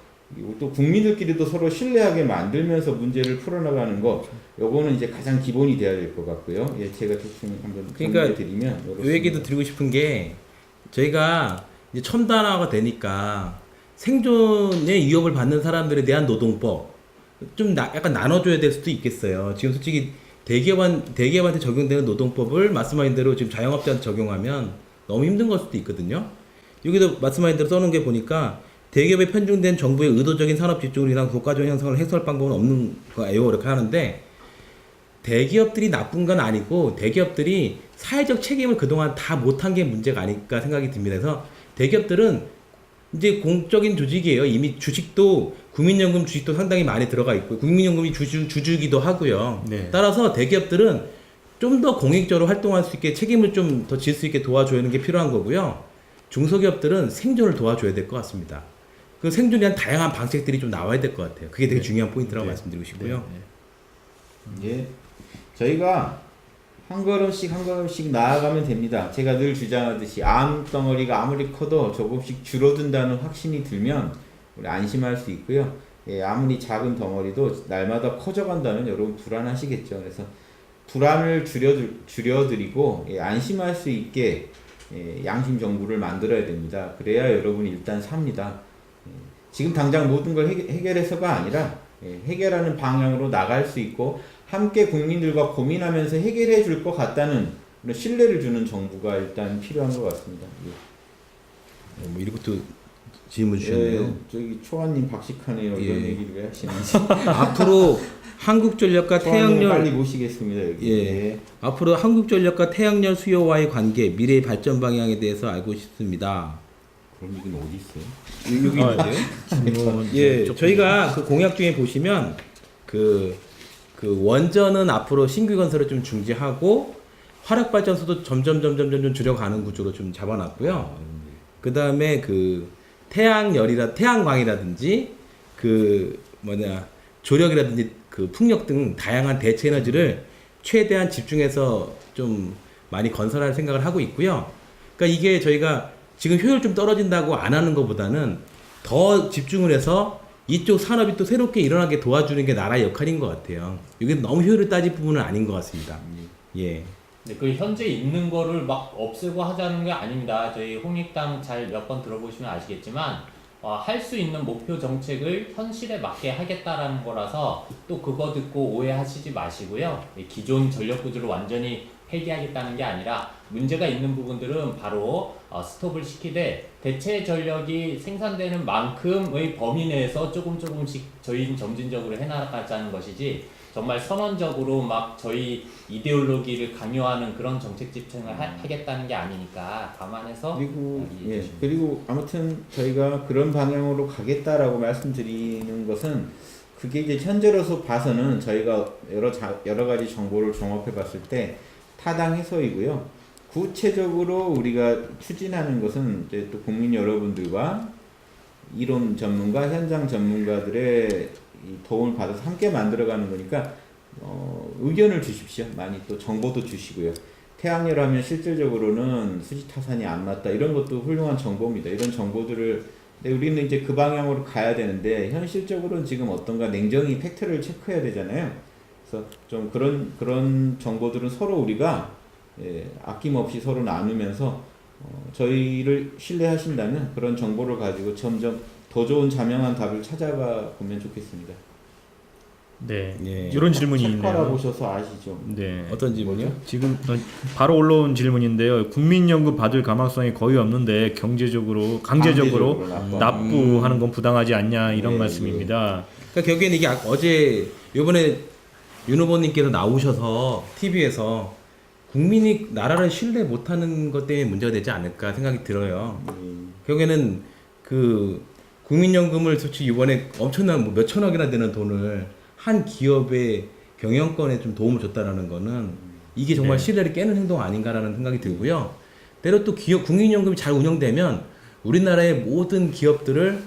또 국민들끼리도 서로 신뢰하게 만들면서 문제를 풀어나가는 거 요거는 이제 가장 기본이 돼야 될 것 같고요. 제가 대충 한번 그러니까 드리면 이 얘기도 드리고 싶은 게 저희가 이제 첨단화가 되니까 생존의 위협을 받는 사람들에 대한 노동법 좀 약간 나눠줘야 될 수도 있겠어요. 지금 솔직히 대기업한테 적용되는 노동법을 말씀하신 대로 지금 자영업자한테 적용하면 너무 힘든 걸 수도 있거든요. 여기도 말씀하신 대로 써놓은 게 보니까 대기업에 편중된 정부의 의도적인 산업 집중으로 인한 고가적 형성을 해소할 방법은 없는 거예요. 이렇게 하는데 대기업들이 나쁜 건 아니고 대기업들이 사회적 책임을 그동안 다 못한 게 문제가 아닐까 생각이 듭니다. 그래서 대기업들은 이제 공적인 조직이에요. 이미 주식도 국민연금 주식도 상당히 많이 들어가 있고 국민연금이 주주기도 하고요. 네. 따라서 대기업들은 좀 더 공익적으로 활동할 수 있게 책임을 좀 더 질 수 있게 도와주는 게 필요한 거고요. 중소기업들은 생존을 도와줘야 될 것 같습니다. 그 생존에 대한 다양한 방식들이 좀 나와야 될 것 같아요. 그게 되게 중요한 포인트라고 말씀드리고 싶고요. 저희가 한 걸음씩 나아가면 됩니다. 제가 늘 주장하듯이 암덩어리가 아무리 커도 조금씩 줄어든다는 확신이 들면 우리 안심할 수 있고요. 아무리 작은 덩어리도 날마다 커져간다면 여러분 불안하시겠죠. 그래서 불안을 줄여드리고 안심할 수 있게 양심 정부를 만들어야 됩니다. 그래야 여러분이 일단 삽니다. 지금 당장 모든 걸 해결해서가 아니라 해결하는 방향으로 나갈 수 있고 함께 국민들과 고민하면서 해결해 줄 것 같다는 그런 신뢰를 주는 정부가 일단 필요한 것 같습니다. 뭐 이런 것도 질문 주셨네요. 저기 초아님 박식하네요. 이런 얘기를 왜 하시는지. 한국전력과 태양열 태양열 빨리 모시겠습니다. 여기. 예. 앞으로 한국전력과 태양열 수요와의 관계, 미래의 발전 방향에 대해서 알고 싶습니다. 그런 얘기는 어디 있어요? 여기 있는데요. 예, 저희가 그 공약 중에 보시면 그 원전은 앞으로 신규 건설을 좀 중지하고 화력 발전소도 점점 줄여가는 구조로 좀 잡아놨고요. 그 다음에 그 태양광이라든지 그 조력이라든지 그 풍력 등 다양한 대체 에너지를 최대한 집중해서 좀 많이 건설할 생각을 하고 있고요. 그러니까 이게 저희가 지금 효율 좀 떨어진다고 안 하는 것보다는 더 집중을 해서 이쪽 산업이 또 새롭게 일어나게 도와주는 게 나라의 역할인 것 같아요. 이게 너무 효율을 따질 부분은 아닌 것 같습니다. 예. 네, 그 현재 있는 거를 막 없애고 하자는 게 아닙니다. 저희 홍익당 잘 몇 번 들어보시면 아시겠지만 할 수 있는 목표 정책을 현실에 맞게 하겠다라는 거라서 또 그거 듣고 오해하시지 마시고요. 기존 전력 구조를 완전히 폐기하겠다는 게 아니라 문제가 있는 부분들은 바로 스톱을 시키되 대체 전력이 생산되는 만큼의 범위 내에서 조금씩 저희는 점진적으로 해나가자는 것이지 정말 선언적으로 막 저희 이데올로기를 강요하는 그런 정책 집행을 하겠다는 게 아니니까 감안해서 그리고 아무튼 저희가 그런 방향으로 가겠다라고 말씀드리는 것은 그게 이제 현재로서 봐서는 저희가 여러 가지 정보를 종합해 봤을 때 타당해서이고요. 구체적으로 우리가 추진하는 것은 이제 또 국민 여러분들과 이론 전문가, 현장 전문가들의 이 도움을 받아서 함께 만들어가는 거니까 의견을 주십시오. 많이 또 정보도 주시고요. 태양열 하면 실질적으로는 수지 타산이 안 맞다. 이런 것도 훌륭한 정보입니다. 이런 정보들을 근데 우리는 이제 그 방향으로 가야 되는데 현실적으로는 지금 어떤가 냉정히 팩트를 체크해야 되잖아요. 그래서 좀 그런 정보들은 서로 우리가 아낌없이 서로 나누면서 저희를 신뢰하신다면 그런 정보를 가지고 점점 더 좋은 자명한 답을 찾아가 보면 좋겠습니다. 네, 예. 이런 질문이 책 있네요. 팔아보셔서 아시죠? 네, 어떤 질문이요? 지금 바로 올라온 질문인데요. 국민연금 받을 가망성이 거의 없는데 강제적으로 납부하는 건 부당하지 않냐 이런 말씀입니다. 그러니까 결국에는 이게 어제 요번에 윤 후보님께서 나오셔서 TV에서 국민이 나라를 신뢰 못하는 것 때문에 문제가 되지 않을까 생각이 들어요. 결국에는 그 국민연금을 솔직히 이번에 엄청난 몇 천억이나 되는 돈을 한 기업의 경영권에 좀 도움을 줬다라는 거는 이게 정말 신뢰를 깨는 행동 아닌가라는 생각이 들고요. 때로 또 국민연금이 잘 운영되면 우리나라의 모든 기업들을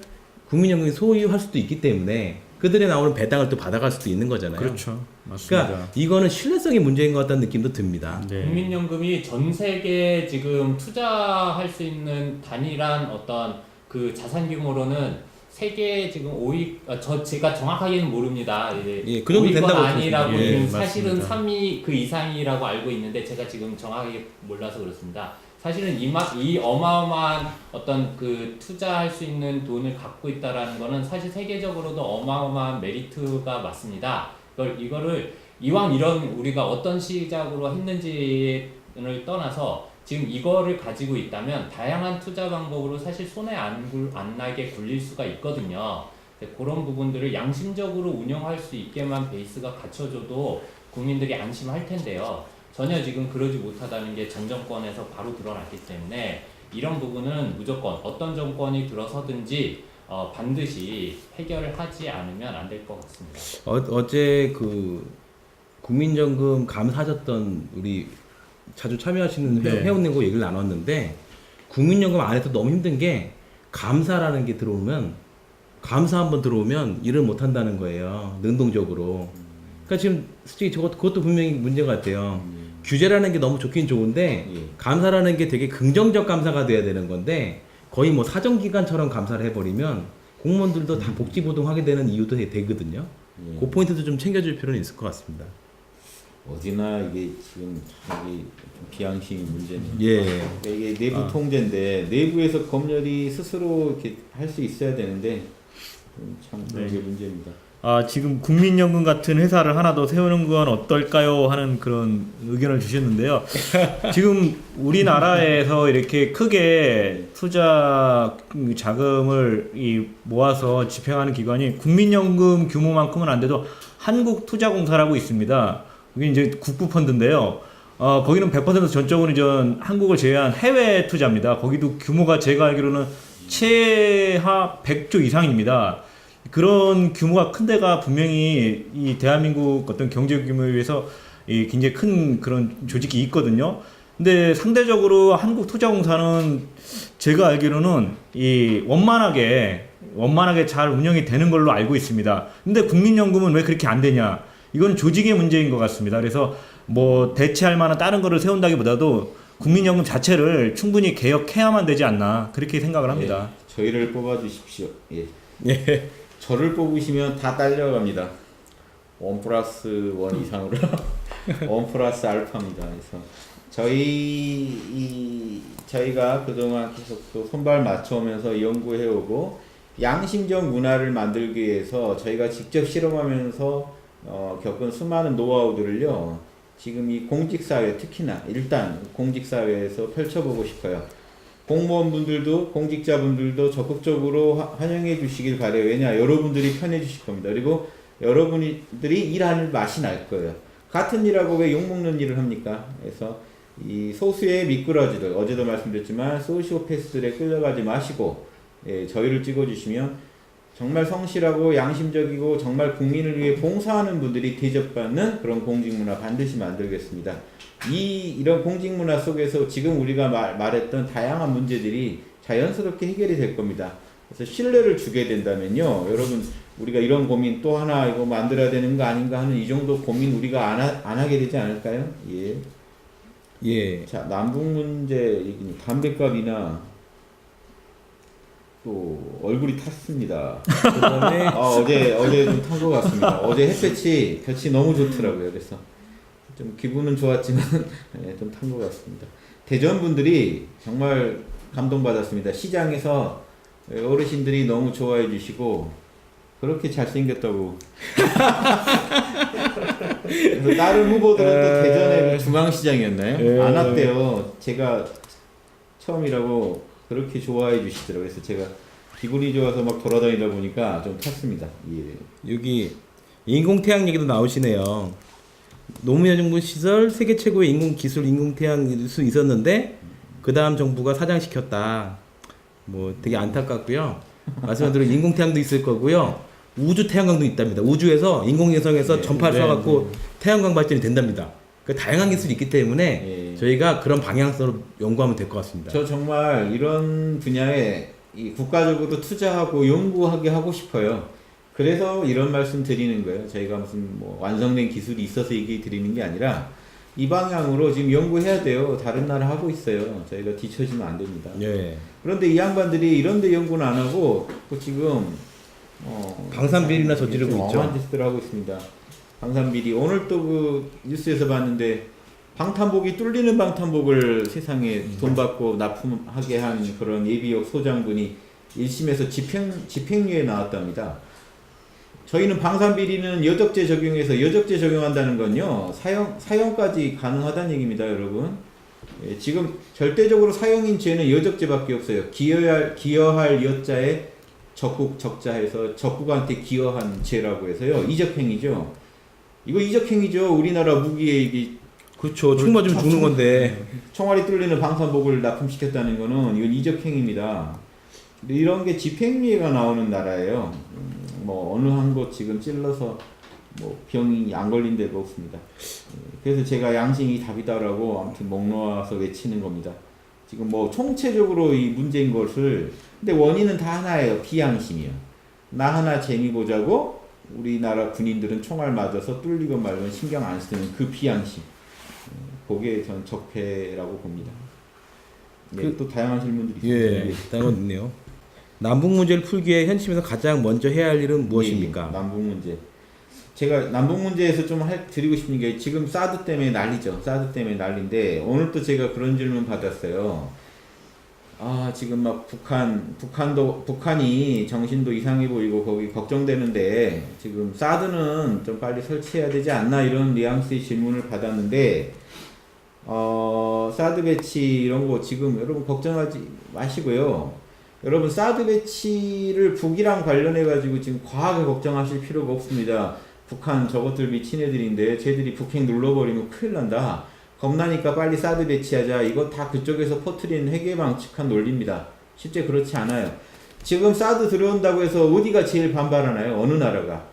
국민연금이 소유할 수도 있기 때문에 그들에 나오는 배당을 또 받아갈 수도 있는 거잖아요. 그렇죠, 맞습니다. 그러니까 이거는 신뢰성의 문제인 것 같다는 느낌도 듭니다. 네. 국민연금이 전 세계에 지금 투자할 수 있는 단일한 어떤 그 자산 규모로는 세계 지금 5위, 제가 정확하게는 모릅니다. 예, 그 정도 5위권 된다고 아니라고 예, 사실은 맞습니다. 3위 그 이상이라고 알고 있는데 제가 지금 정확하게 몰라서 그렇습니다. 사실은 이 어마어마한 어떤 그 투자할 수 있는 돈을 갖고 있다라는 거는 사실 세계적으로도 어마어마한 메리트가 맞습니다. 이거를 이왕 이런 우리가 어떤 시작으로 했는지를 떠나서 지금 이거를 가지고 있다면 다양한 투자 방법으로 사실 손에 안 나게 굴릴 수가 있거든요. 그런 부분들을 양심적으로 운영할 수 있게만 베이스가 갖춰줘도 국민들이 안심할 텐데요. 전혀 지금 그러지 못하다는 게 전 정권에서 바로 드러났기 때문에 이런 부분은 무조건 어떤 정권이 들어서든지 반드시 해결을 하지 않으면 안 될 것 같습니다. 어제 그 국민연금 감사하셨던 우리 자주 참여하시는 회원님과 얘기를 나눴는데 국민연금 안에서 너무 힘든 게 감사라는 게 감사 한번 들어오면 일을 못 한다는 거예요. 능동적으로. 그러니까 지금 솔직히 그것도 분명히 문제 같아요. 규제라는 게 너무 좋긴 좋은데 감사라는 게 되게 긍정적 감사가 돼야 되는 건데 거의 뭐 사정기관처럼 감사를 해버리면 공무원들도 다 복지보동하게 되는 이유도 되거든요. 그 포인트도 좀 챙겨줄 필요는 있을 것 같습니다. 어디나 이게 지금 여기 좀 비양심이 문제네요. 예. 그러니까 이게 내부 통제인데 내부에서 검열이 스스로 이렇게 할 수 있어야 되는데 참 그런 게 문제입니다. 지금 국민연금 같은 회사를 하나 더 세우는 건 어떨까요? 하는 그런 의견을 주셨는데요. 지금 우리나라에서 이렇게 크게 투자 자금을 모아서 집행하는 기관이 국민연금 규모만큼은 안 돼도 한국투자공사라고 있습니다. 이게 이제 국부펀드인데요. 거기는 100% 전적으로 한국을 제외한 해외 투자입니다. 거기도 규모가 제가 알기로는 최하 100조 이상입니다. 그런 규모가 큰 데가 분명히 이 대한민국 어떤 경제 규모에 비해서 굉장히 큰 그런 조직이 있거든요. 근데 상대적으로 한국투자공사는 제가 알기로는 원만하게 잘 운영이 되는 걸로 알고 있습니다. 근데 국민연금은 왜 그렇게 안 되냐? 이건 조직의 문제인 것 같습니다. 그래서 뭐 대체할 만한 다른 거를 세운다기보다도 국민연금 자체를 충분히 개혁해야만 되지 않나 그렇게 생각을 합니다. 예, 저희를 뽑아주십시오. 예. 예. 저를 뽑으시면 다 딸려갑니다. 1+1 이상으로 1+ 알파입니다. 그래서 저희가 그동안 계속 또 손발 맞춰오면서 연구해오고 양심적 문화를 만들기 위해서 저희가 직접 실험하면서 겪은 수많은 노하우들을요. 지금 이 공직사회 특히나 일단 공직사회에서 펼쳐보고 싶어요. 공무원분들도 공직자분들도 적극적으로 환영해 주시길 바래요. 왜냐? 여러분들이 편해 주실 겁니다. 그리고 여러분들이 일하는 맛이 날 거예요. 같은 일하고 왜 욕먹는 일을 합니까? 그래서 이 소수의 미꾸라지들, 어제도 말씀드렸지만 소시오패스들에 끌려가지 마시고 저희를 찍어주시면 정말 성실하고 양심적이고 정말 국민을 위해 봉사하는 분들이 대접받는 그런 공직문화 반드시 만들겠습니다. 이런 공직문화 속에서 지금 우리가 말했던 다양한 문제들이 자연스럽게 해결이 될 겁니다. 그래서 신뢰를 주게 된다면요, 여러분 우리가 이런 고민 또 하나 이거 만들어야 되는 거 아닌가 하는 이 정도 고민 우리가 안 하게 되지 않을까요? 예. 예. 자, 남북 문제 담배값이나 또 얼굴이 탔습니다. 그다음에 어제 좀 탄 것 같습니다. 어제 햇볕이 너무 좋더라고요. 그래서 좀 기분은 좋았지만 좀 탄 것 같습니다. 대전 분들이 정말 감동받았습니다. 시장에서 어르신들이 너무 좋아해 주시고 그렇게 잘생겼다고. 그래서 다른 후보들은 또 대전의 중앙시장이었나요? 안 왔대요. 제가 처음이라고 그렇게 좋아해 주시더라고요. 그래서 제가 기분이 좋아서 막 돌아다니다 보니까 좀 탔습니다. 예. 여기 인공태양 얘기도 나오시네요. 노무현 정부 시절 세계 최고의 인공기술 인공태양 수 있었는데 그 다음 정부가 사장시켰다. 뭐 되게 안타깝고요. 말씀한 대로 인공태양도 있을 거고요. 우주 태양광도 있답니다. 우주에서 인공위성에서 전파를 쏴갖고 태양광 발전이 된답니다. 그 다양한 기술이 있기 때문에 저희가 그런 방향성으로 연구하면 될 것 같습니다. 저 정말 이런 분야에 국가적으로 투자하고 연구하게 하고 싶어요. 그래서 이런 말씀 드리는 거예요. 저희가 무슨 뭐 완성된 기술이 있어서 얘기 드리는 게 아니라 이 방향으로 지금 연구해야 돼요. 다른 나라 하고 있어요. 저희가 뒤처지면 안 됩니다. 예. 그런데 이 양반들이 이런데 연구는 안 하고 또 지금 방산비리나 저지르고 있죠. 엄한 짓을 하고 있습니다. 방산비리. 오늘 또 그 뉴스에서 봤는데 방탄복이 뚫리는 방탄복을 세상에 돈 받고 납품하게 한 그런 예비역 소장군이 1심에서 집행유예 나왔답니다. 저희는 방산비리는 여적죄 적용해서 여적죄 적용한다는 건요, 사형까지 가능하다는 얘기입니다, 여러분. 예, 지금 절대적으로 사형인 죄는 여적죄밖에 없어요. 기여할 여자에 적국 적자해서 적국한테 기여한 죄라고 해서요, 이적행위죠. 이거 이적행위죠. 우리나라 무기에 이게 그렇죠. 총 맞으면 죽는 건데. 총알이 뚫리는 방산복을 납품시켰다는 거는 이건 이적행위입니다. 이런 게 집행유예가 나오는 나라예요. 뭐 어느 한 곳 지금 찔러서 뭐 병이 안 걸린 데가 없습니다. 그래서 제가 양심이 답이다라고 아무튼 목 놓아서 외치는 겁니다. 지금 뭐 총체적으로 이 문제인 것을, 근데 원인은 다 하나예요. 비양심이요. 나 하나 재미 보자고 우리나라 군인들은 총알 맞아서 뚫리건 말건 신경 안 쓰는 그 비양심. 그게 전 적폐라고 봅니다. 네, 또 다양한 질문들이 있습니다. 예, 다양한 있네요. 남북 문제를 풀기 위해 현실에서 가장 먼저 해야 할 일은 무엇입니까? 남북 문제. 제가 남북 문제에서 좀 드리고 싶은 게 지금 사드 때문에 난리죠. 사드 때문에 난리인데 오늘 또 제가 그런 질문 받았어요. 지금 막 북한이 정신도 이상해 보이고 거기 걱정되는데 지금 사드는 좀 빨리 설치해야 되지 않나 이런 뉘앙스의 질문을 받았는데 사드 배치 이런 거 지금 여러분 걱정하지 마시고요. 여러분 사드 배치를 북이랑 관련해 가지고 지금 과하게 걱정하실 필요가 없습니다. 북한 저것들 미친 애들인데 쟤들이 북핵 눌러버리면 큰일 난다. 겁나니까 빨리 사드 배치하자. 이거 다 그쪽에서 퍼뜨린 회계망측한 논리입니다. 실제 그렇지 않아요. 지금 사드 들어온다고 해서 어디가 제일 반발하나요? 어느 나라가?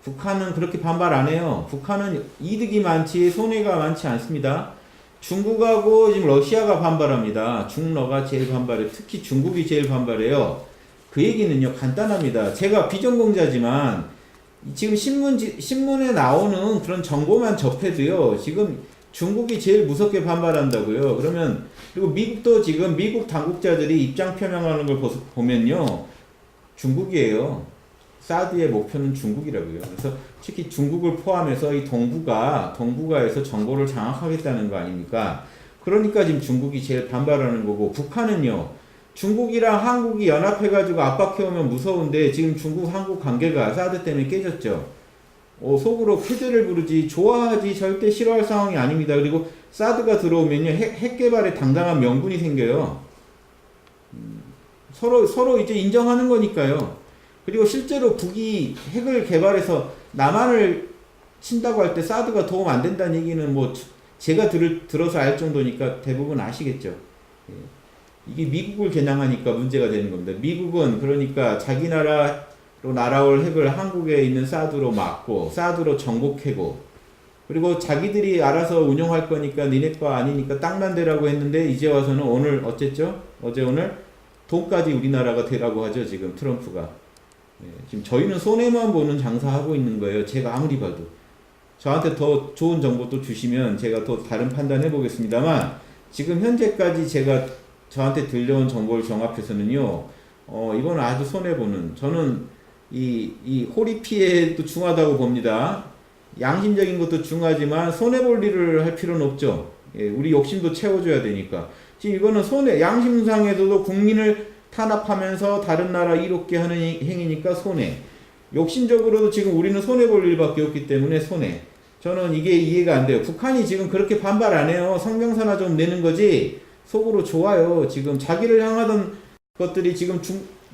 북한은 그렇게 반발 안 해요. 북한은 이득이 많지 손해가 많지 않습니다. 중국하고 지금 러시아가 반발합니다. 중러가 제일 반발해요. 특히 중국이 제일 반발해요. 그 얘기는요 간단합니다. 제가 비전공자지만 지금 신문에 나오는 그런 정보만 접해도요 지금 중국이 제일 무섭게 반발한다고요. 그러면 그리고 미국도 지금 미국 당국자들이 입장 표명하는 걸 보면요 중국이에요. 사드의 목표는 중국이라고요. 그래서 특히 중국을 포함해서 이 동북아에서 정보를 장악하겠다는 거 아닙니까? 그러니까 지금 중국이 제일 반발하는 거고 북한은요 중국이랑 한국이 연합해가지고 압박해오면 무서운데 지금 중국 한국 관계가 사드 때문에 깨졌죠. 속으로 쾌재를 부르지 좋아하지 절대 싫어할 상황이 아닙니다. 그리고 사드가 들어오면요 핵 개발에 당당한 명분이 생겨요. 서로 이제 인정하는 거니까요. 그리고 실제로 북이 핵을 개발해서 남한을 친다고 할 때 사드가 도움 안 된다는 얘기는 뭐 제가 들어서 알 정도니까 대부분 아시겠죠. 이게 미국을 겨냥하니까 문제가 되는 겁니다. 미국은 그러니까 자기 나라로 날아올 핵을 한국에 있는 사드로 막고 사드로 정복해고 그리고 자기들이 알아서 운영할 거니까 니네 거 아니니까 땅난 데라고 했는데 이제 와서는 오늘 어쨌죠? 어제 오늘 돈까지 우리나라가 되라고 하죠. 지금 트럼프가. 지금 저희는 손해만 보는 장사하고 있는 거예요. 제가 아무리 봐도. 저한테 더 좋은 정보도 주시면 제가 더 다른 판단해 보겠습니다만 지금 현재까지 제가 저한테 들려온 정보를 종합해서는요. 이건 아주 손해보는 저는 이 호리 피해도 중하다고 봅니다. 양심적인 것도 중하지만 손해볼 일을 할 필요는 없죠. 우리 욕심도 채워줘야 되니까. 지금 이거는 양심상에서도 국민을 탄압하면서 다른 나라 이롭게 하는 행위니까 손해. 욕심적으로도 지금 우리는 손해볼 일밖에 없기 때문에 손해. 저는 이게 이해가 안 돼요. 북한이 지금 그렇게 반발 안 해요. 성명서나 좀 내는 거지. 속으로 좋아요. 지금 자기를 향하던 것들이 지금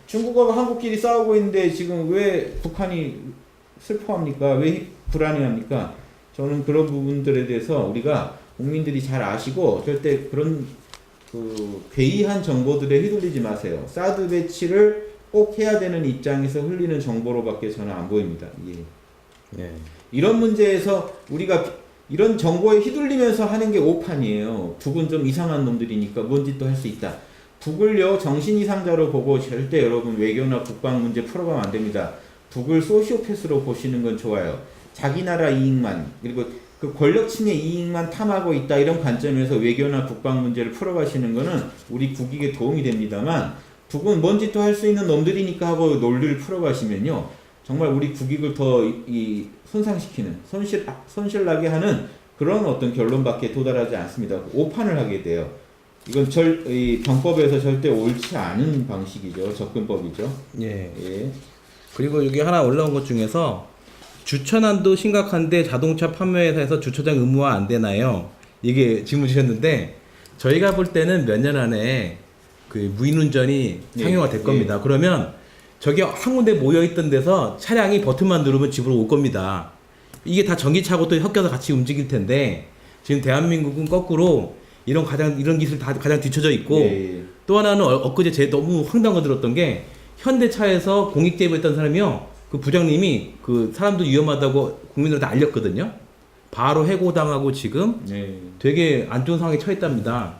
중국하고 한국끼리 싸우고 있는데 지금 왜 북한이 슬퍼합니까? 왜 불안해합니까? 저는 그런 부분들에 대해서 우리가 국민들이 잘 아시고 절대 그런 괴이한 정보들에 휘둘리지 마세요. 사드 배치를 꼭 해야 되는 입장에서 흘리는 정보로밖에 저는 안 보입니다. 예. 이런 문제에서 우리가 이런 정보에 휘둘리면서 하는 게 오판이에요. 북은 좀 이상한 놈들이니까 뭔 짓도 할 수 있다. 북을요 정신 이상자로 보고 절대 여러분 외교나 국방 문제 풀어가면 안 됩니다. 북을 소시오패스로 보시는 건 좋아요. 자기 나라 이익만 그리고 그 권력층의 이익만 탐하고 있다 이런 관점에서 외교나 국방 문제를 풀어가시는 거는 우리 국익에 도움이 됩니다만 북은 뭔 짓도 할 수 있는 놈들이니까 하고 논리를 풀어가시면요 정말 우리 국익을 더 손상시키는 손실나게 하는 그런 어떤 결론밖에 도달하지 않습니다. 오판을 하게 돼요. 이건 이 병법에서 절대 옳지 않은 방식이죠. 접근법이죠. 예. 그리고 여기 하나 올라온 것 중에서 주차난도 심각한데 자동차 판매회사에서 주차장 의무화 안 되나요? 이게 질문 주셨는데 저희가 볼 때는 몇 년 안에 그 무인운전이 상용화 될 겁니다. 그러면 저기 한 군데 모여있던 데서 차량이 버튼만 누르면 집으로 올 겁니다. 이게 다 전기차하고 또 섞여서 같이 움직일 텐데 지금 대한민국은 거꾸로 이런 기술 다 가장 뒤쳐져 있고 또 하나는 엊그제 제 너무 황당한 거 들었던 게 현대차에서 공익 제보했던 사람이요. 그 부장님이 그 사람도 위험하다고 국민들한테 알렸거든요. 바로 해고당하고 지금 되게 안 좋은 상황에 처했답니다.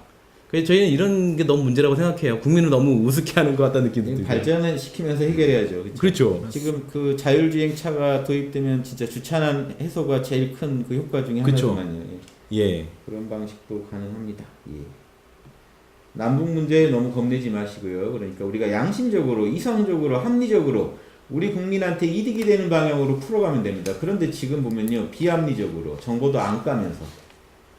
그래서 저희는 이런 게 너무 문제라고 생각해요. 국민을 너무 우습게 하는 것 같다는 느낌이 들어요. 발전을 시키면서 해결해야죠. 그렇죠. 지금 그 자율주행차가 도입되면 진짜 주차난 해소가 제일 큰 그 효과 중에 하나지만요. 예. 그런 방식도 가능합니다. 남북 문제 너무 겁내지 마시고요. 그러니까 우리가 양심적으로, 이성적으로, 합리적으로 우리 국민한테 이득이 되는 방향으로 풀어가면 됩니다. 그런데 지금 보면요, 비합리적으로 정보도 안 까면서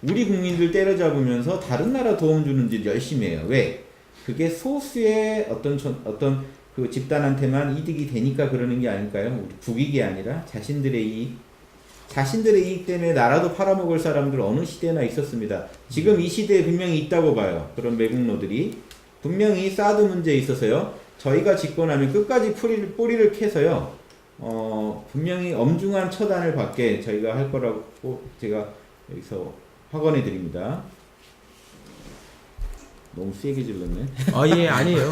우리 국민들 때려잡으면서 다른 나라 도움 주는 짓 열심히 해요. 왜? 그게 소수의 어떤 그 집단한테만 이득이 되니까 그러는 게 아닐까요? 우리 국익이 아니라 자신들의 이익 때문에 나라도 팔아먹을 사람들 어느 시대나 있었습니다. 지금 이 시대에 분명히 있다고 봐요. 그런 매국노들이 분명히 사드 문제에 있어서요. 저희가 집권하면 끝까지 뿌리를 캐서요. 분명히 엄중한 처단을 받게 저희가 할 거라고 제가 여기서 확언해 드립니다. 너무 세게 질렀네. 예, 아니에요.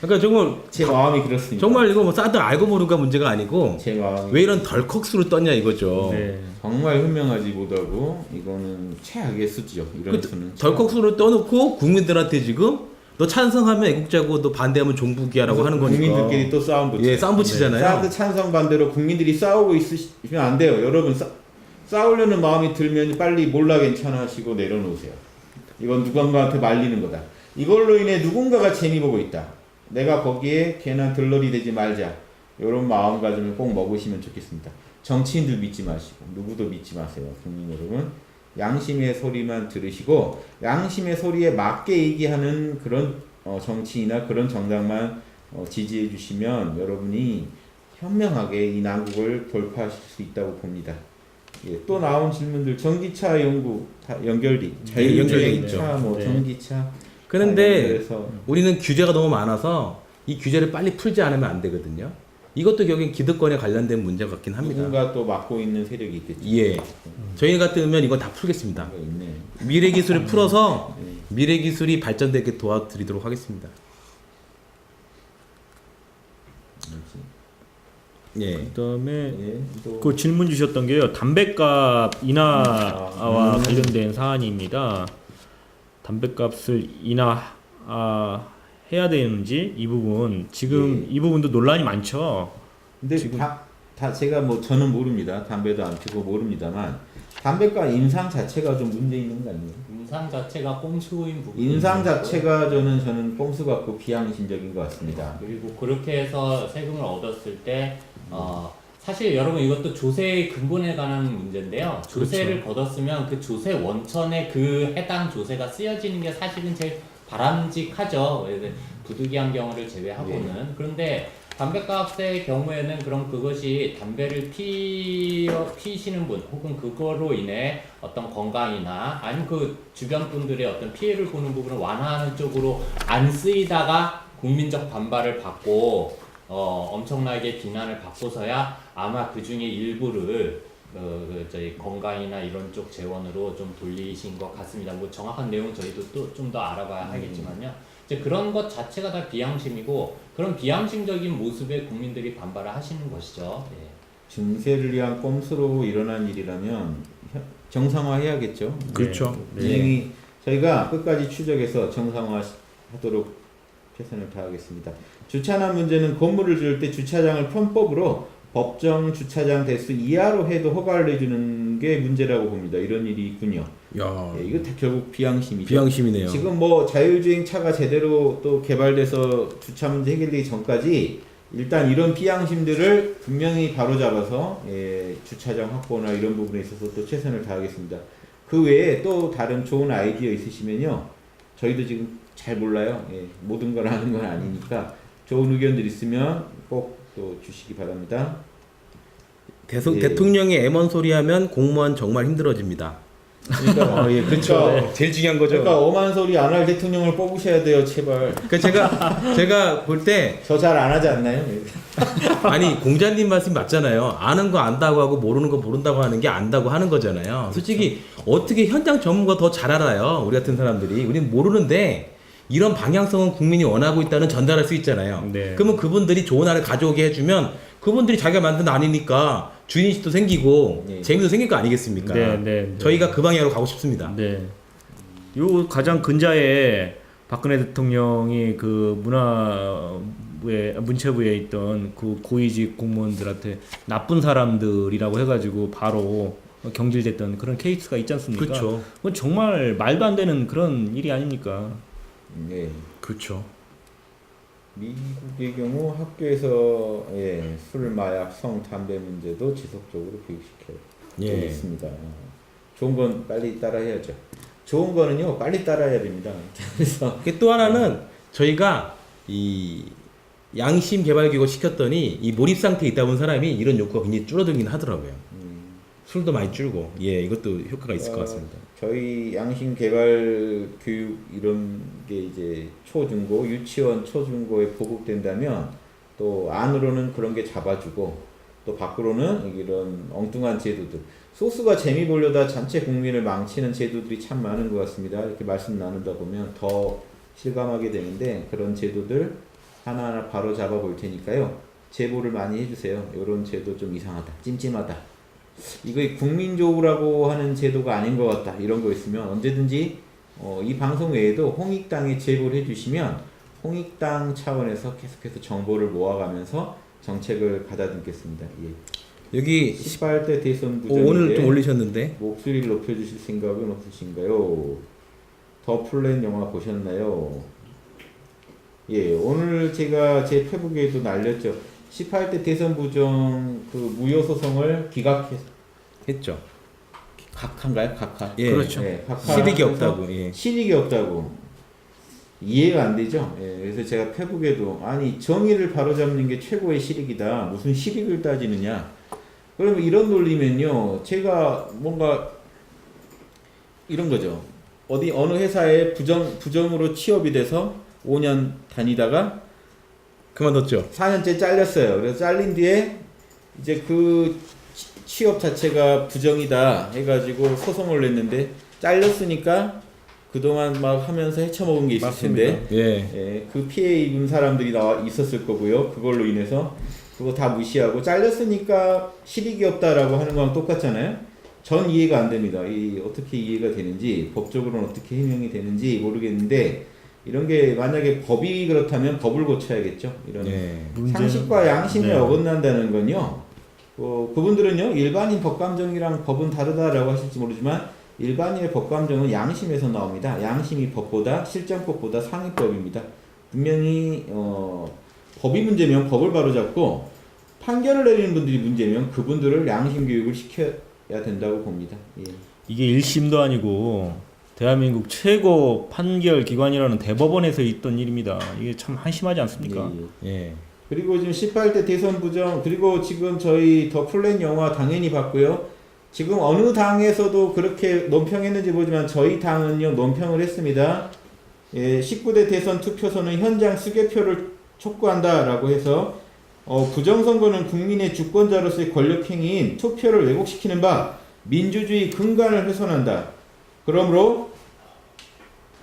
그러니까 정말 제 마음이 그렇습니다. 정말 이거 뭐 사드 알고 모르가 문제가 아니고 제 마음이 왜 이런 덜컥수로 떴냐 이거죠. 네. 정말 현명하지 못하고 이거는 최악의 수죠. 이런 수는 덜컥수로 떠놓고 국민들한테 지금 너 찬성하면 애국자고 너 반대하면 종북이야라고 하는 거니까. 국민들끼리 또 싸움 붙여. 예, 싸움 붙이잖아요. 사드 찬성 반대로 국민들이 싸우고 있으시면 안 돼요. 여러분 싸우려는 마음이 들면 빨리 몰라 괜찮아 하시고 내려놓으세요. 이건 누군가한테 말리는 거다. 이걸로 인해 누군가가 재미 보고 있다. 내가 거기에 괜한 들러리 되지 말자. 이런 마음가짐을 꼭 먹으시면 좋겠습니다. 정치인들 믿지 마시고 누구도 믿지 마세요. 국민 여러분. 양심의 소리만 들으시고 양심의 소리에 맞게 얘기하는 그런 정치인이나 그런 정당만 지지해 주시면 여러분이 현명하게 이 난국을 돌파하실 수 있다고 봅니다. 예, 또 나온 질문들 전기차 연구 다 연결돼 자율주행차 뭐 네. 전기차 그런데 연결해서 우리는 규제가 너무 많아서 이 규제를 빨리 풀지 않으면 안 되거든요. 이것도 결국엔 기득권에 관련된 문제 같긴 합니다. 누군가 또 맡고 있는 세력이 있겠죠. 예. 저희 같으면 이건 다 풀겠습니다. 뭔가 있네. 미래 기술을 풀어서 네. 미래 기술이 발전되게 도와드리도록 하겠습니다. 예. 그다음에 예, 또 그 질문 주셨던 게요. 담배값 인하와 관련된 사안입니다. 담배값을 해야 되는지 이 부분 지금 이 부분도 논란이 많죠. 근데 지금- 다 제가 뭐 저는 모릅니다. 담배도 안 피고 모릅니다만 담배가 인상 자체가 좀 문제 있는 거 아니에요? 인상 자체가 꼼수인 부분이 인상 있고, 자체가 저는 꼼수 같고 비양심적인 것 같습니다. 그리고 그렇게 해서 세금을 얻었을 때 사실 여러분 이것도 조세의 근본에 관한 문제인데요. 조세를 걷었으면 그 조세 원천에 그 해당 조세가 쓰여지는 게 사실은 제일 바람직하죠. 부득이한 경우를 제외하고는. 그런데 담배값의 경우에는 그럼 그것이 담배를 피시는 분 혹은 그거로 인해 어떤 건강이나 아니면 그 주변 분들의 어떤 피해를 보는 부분을 완화하는 쪽으로 안 쓰이다가 국민적 반발을 받고 엄청나게 비난을 받고서야 아마 그 중에 일부를 저희 건강이나 이런 쪽 재원으로 좀 돌리신 것 같습니다. 뭐 정확한 내용 저희도 또 좀 더 알아봐야 하겠지만요. 이제 그런 것 자체가 다 비양심이고 그런 비양심적인 모습에 국민들이 반발을 하시는 것이죠. 예. 증세를 위한 꼼수로 일어난 일이라면 정상화해야겠죠. 그렇죠. 진행이 저희가 끝까지 추적해서 정상화하도록 최선을 다하겠습니다. 주차난 문제는 건물을 지을 때 주차장을 편법으로 법정 주차장 대수 이하로 해도 허가를 내주는 게 문제라고 봅니다. 이런 일이 있군요. 야, 예, 이거 다 결국 비양심이죠. 비양심이네요. 지금 뭐 자율주행 차가 제대로 또 개발돼서 주차 문제 해결되기 전까지 일단 이런 비양심들을 분명히 바로잡아서 주차장 확보나 이런 부분에 있어서 또 최선을 다하겠습니다. 그 외에 또 다른 좋은 아이디어 있으시면요. 저희도 지금 잘 몰라요. 모든 걸 아는 건 아니니까 좋은 의견들 있으면 꼭 또 주시기 바랍니다. 예. 대통령이 M1 소리 하면 공무원 정말 힘들어집니다. 그러니까 예, 그렇죠. 제일 중요한 거죠. 그러니까 엄한 소리 안 할 대통령을 뽑으셔야 돼요, 제발. 그러니까 제가 볼 때 저 잘 안 하지 않나요? 아니 공자님 말씀 맞잖아요. 아는 거 안다고 하고 모르는 거 모른다고 하는 게 안다고 하는 거잖아요. 솔직히 어떻게 현장 전문가 더 잘 알아요. 우리 같은 사람들이. 우리는 모르는데 이런 방향성은 국민이 원하고 있다는 전달할 수 있잖아요. 네. 그러면 그분들이 좋은 안을 가져오게 해주면 그분들이 자기가 만든 안이니까 주인의식도 생기고 네. 재미도 생길 거 아니겠습니까? 네. 저희가 그 방향으로 가고 싶습니다. 네. 요 가장 근자에 박근혜 대통령이 그 문체부에 있던 그 고위직 공무원들한테 나쁜 사람들이라고 해가지고 바로 경질됐던 그런 케이스가 있지 않습니까? 그렇죠. 그건 정말 말도 안 되는 그런 일이 아닙니까? 네. 그렇죠. 미국의 경우 학교에서 술, 마약, 성, 담배 문제도 지속적으로 교육시켜 예. 있습니다. 좋은 건 빨리 따라해야죠. 좋은 거는요 빨리 따라야 됩니다. 그래서 또 하나는 저희가 이 양심 개발 교육을 시켰더니 이 몰입 상태에 있다 본 사람이 이런 욕구가 굉장히 줄어들긴 하더라고요. 술도 많이 줄고 예 이것도 효과가 있을 것 같습니다. 저희 양심 개발 교육 이런 게 이제 초중고 유치원 초중고에 보급된다면 또 안으로는 그런 게 잡아주고 또 밖으로는 이런 엉뚱한 제도들 소수가 재미 보려다 전체 국민을 망치는 제도들이 참 많은 것 같습니다. 이렇게 말씀 나누다 보면 더 실감하게 되는데 그런 제도들 하나하나 바로 잡아 볼 테니까요. 제보를 많이 해주세요. 이런 제도 좀 이상하다, 찜찜하다. 이거 국민조우라고 하는 제도가 아닌 것 같다. 이런 거 있으면 언제든지 이 방송 외에도 홍익당에 제보를 해주시면 홍익당 차원에서 계속해서 정보를 모아가면서 정책을 가다듬겠습니다. 예. 여기 18대 대선 오늘 좀 부정인데 올리셨는데 목소리를 높여주실 생각은 없으신가요? 더 플랜 영화 보셨나요? 예, 오늘 제가 제 페북에도 날렸죠. 18대 대선 부정 그 무효 소송을 기각해서 했죠. 각한가요? 각하. 예, 그렇죠. 예, 각하. 실익이 없다고. 예. 실익이 없다고. 이해가 안 되죠. 예, 그래서 제가 페북에도 아니 정의를 바로잡는 게 최고의 실익이다. 무슨 실익을 따지느냐. 그러면 이런 논리면요. 제가 뭔가 이런 거죠. 어느 회사에 부정으로 취업이 돼서 5년 다니다가 그만뒀죠. 4년째 잘렸어요. 그래서 잘린 뒤에 이제 그 취업 자체가 부정이다 해가지고 소송을 냈는데 잘렸으니까 그동안 막 하면서 헤쳐먹은 게 있을 텐데 예. 예, 그 피해 입은 사람들이 있었을 거고요. 그걸로 인해서 그거 다 무시하고 잘렸으니까 실익이 없다라고 하는 거랑 똑같잖아요. 전 이해가 안 됩니다. 어떻게 이해가 되는지 법적으로는 어떻게 해명이 되는지 모르겠는데 이런 게 만약에 법이 그렇다면 법을 고쳐야겠죠. 이런 예. 상식과 양심에 네. 어긋난다는 건요. 그분들은요 일반인 법감정이랑 법은 다르다라고 하실지 모르지만 일반인의 법감정은 양심에서 나옵니다. 양심이 법보다 실정법보다 상위법입니다. 분명히 법이 문제면 법을 바로잡고 판결을 내리는 분들이 문제면 그분들을 양심 교육을 시켜야 된다고 봅니다. 예. 이게 1심도 아니고 대한민국 최고 판결 기관이라는 대법원에서 있던 일입니다. 이게 참 한심하지 않습니까? 예, 예. 예. 그리고 지금 18대 대선 부정 그리고 지금 저희 더 플랜 영화 당연히 봤고요. 지금 어느 당에서도 그렇게 논평했는지 모르지만 저희 당은요 논평을 했습니다. 예, 19대 대선 투표소는 현장 수개표를 촉구한다라고 해서 부정선거는 국민의 주권자로서의 권력행위인 투표를 왜곡시키는 바 민주주의 근간을 훼손한다. 그러므로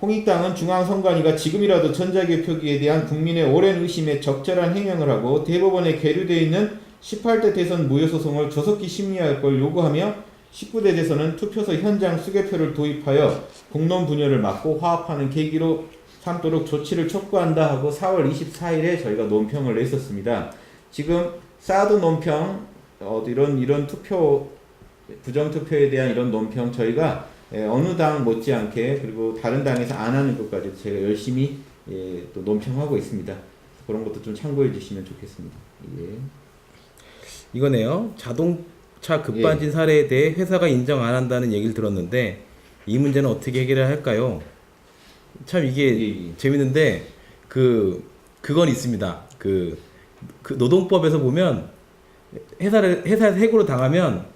홍익당은 중앙선관위가 지금이라도 전자개표기에 대한 국민의 오랜 의심에 적절한 해명을 하고 대법원에 계류되어 있는 18대 대선 무효소송을 조속히 심리할 걸 요구하며 19대 대선은 투표소 현장 수개표를 도입하여 공론 분열을 막고 화합하는 계기로 삼도록 조치를 촉구한다 하고 4월 24일에 저희가 논평을 냈었습니다. 지금 사드 논평 이런 투표 부정투표에 대한 이런 논평 저희가 어느 당 못지않게 그리고 다른 당에서 안 하는 것까지 제가 열심히 또 논평하고 있습니다. 그런 것도 좀 참고해 주시면 좋겠습니다. 예. 이거네요. 자동차 급반진 사례에 대해 회사가 인정 안 한다는 얘기를 들었는데 이 문제는 어떻게 해결해야 할까요? 참 이게 재밌는데 그건 있습니다. 그 노동법에서 보면 회사에서 해고를 당하면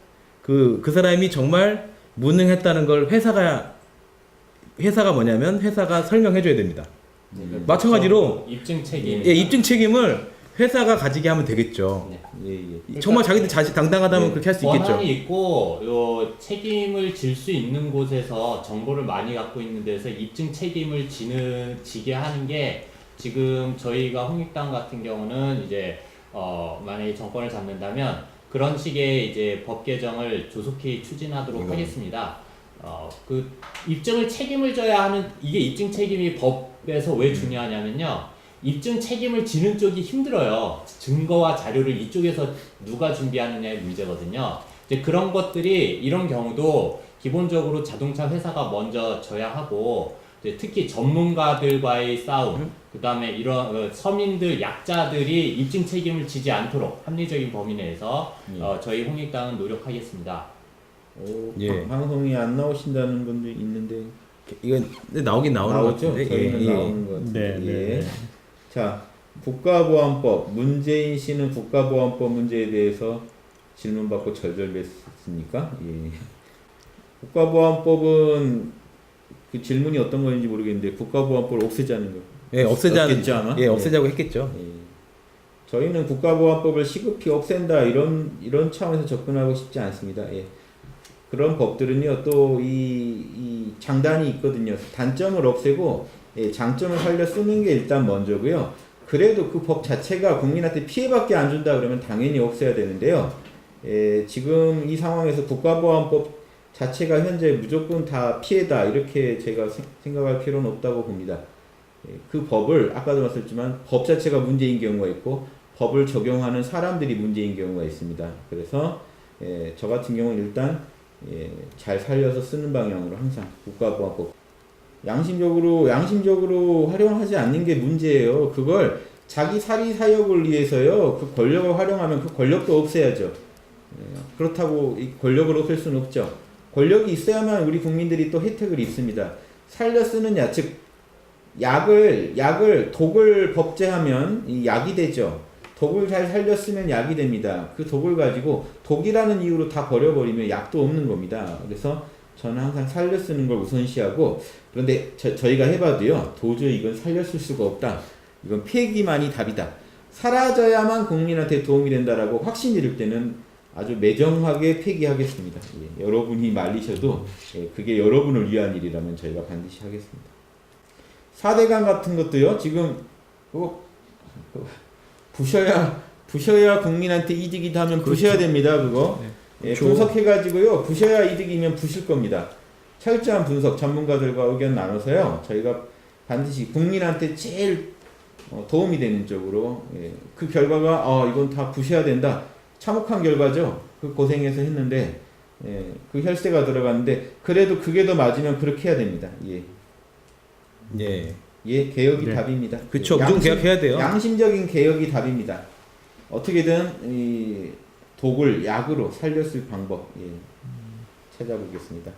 그 사람이 정말 무능했다는 걸 회사가 뭐냐면 회사가 설명해줘야 됩니다. 마찬가지로 입증 책임. 예, 입증 책임을 회사가 가지게 하면 되겠죠. 네. 정말 자기들 당당하다면 그렇게 할 수 있겠죠. 권한이 있고 책임을 질 수 있는 곳에서 정보를 많이 갖고 있는 데서 입증 책임을 지게 하는 게 지금 저희가 홍익당 같은 경우는 이제 만약에 정권을 잡는다면 그런 식의 이제 법 개정을 조속히 추진하도록 하겠습니다. 그 입증을 책임을 져야 하는 이게 입증 책임이 법에서 왜 중요하냐면요. 입증 책임을 지는 쪽이 힘들어요. 증거와 자료를 이쪽에서 누가 준비하느냐의 문제거든요. 이제 그런 것들이 이런 경우도 기본적으로 자동차 회사가 먼저 져야 하고 이제 특히 전문가들과의 싸움, 그 다음에 이런 서민들, 약자들이 입증 책임을 지지 않도록 합리적인 범위 내에서 저희 홍익당은 노력하겠습니다. 예. 방송이 안 나오신다는 분도 있는데 이건 나오긴 나오는 것 나오죠. 같은데. 저희는 예, 예. 나오는 것 같은데. 네, 예. 네. 자, 국가보안법. 문재인 씨는 국가보안법 문제에 대해서 질문받고 절절했습니까? 예. 국가보안법은 그 질문이 어떤 건지 모르겠는데 국가보안법을 없애자는 거. 예, 없겠지, 아마? 예, 없애자고 했겠죠. 예. 저희는 국가보안법을 시급히 없앤다 이런 차원에서 접근하고 싶지 않습니다. 예. 그런 법들은요 또 이 장단이 있거든요. 단점을 없애고 예, 장점을 살려 쓰는 게 일단 먼저고요. 그래도 그 법 자체가 국민한테 피해밖에 안 준다 그러면 당연히 없애야 되는데요. 예, 지금 이 상황에서 국가보안법 자체가 현재 무조건 다 피해다 이렇게 제가 생각할 필요는 없다고 봅니다. 예, 그 법을 아까도 말씀드렸지만 법 자체가 문제인 경우가 있고 법을 적용하는 사람들이 문제인 경우가 있습니다. 그래서 예, 저 같은 경우는 일단 예, 잘 살려서 쓰는 방향으로 항상 국가보안법 양심적으로 활용하지 않는 게 문제예요. 그걸 자기 사리 사욕을 위해서요. 그 권력을 활용하면 그 권력도 없애야죠. 예, 그렇다고 이 권력을 없앨 수는 없죠. 권력이 있어야만 우리 국민들이 또 혜택을 입습니다. 살려 쓰느냐, 즉 독을 법제하면 이 약이 되죠. 독을 잘 살려 쓰면 약이 됩니다. 그 독을 가지고 독이라는 이유로 다 버려버리면 약도 없는 겁니다. 그래서 저는 항상 살려 쓰는 걸 우선시하고 그런데 저희가 해봐도요. 도저히 이건 살려 쓸 수가 없다. 이건 폐기만이 답이다. 사라져야만 국민한테 도움이 된다라고 확신이 들 때는 아주 매정하게 폐기하겠습니다. 예, 여러분이 말리셔도 예, 그게 여러분을 위한 일이라면 저희가 반드시 하겠습니다. 4대강 같은 것도요. 지금 부셔야 국민한테 이득이다 하면 부셔야 됩니다. 그거 예, 분석해가지고요. 부셔야 이득이면 부실 겁니다. 철저한 분석 전문가들과 의견 나눠서요. 저희가 반드시 국민한테 제일 도움이 되는 쪽으로 예, 그 결과가 이건 다 부셔야 된다. 참혹한 결과죠. 그 고생해서 했는데 예, 그 혈세가 들어갔는데 그래도 그게 더 맞으면 그렇게 해야 됩니다. 예. 예. 예, 개혁이 네. 답입니다. 그쵸. 무조건 개혁해야 돼요. 양심적인 개혁이 답입니다. 어떻게든 이 독을 약으로 살렸을 방법 찾아보겠습니다.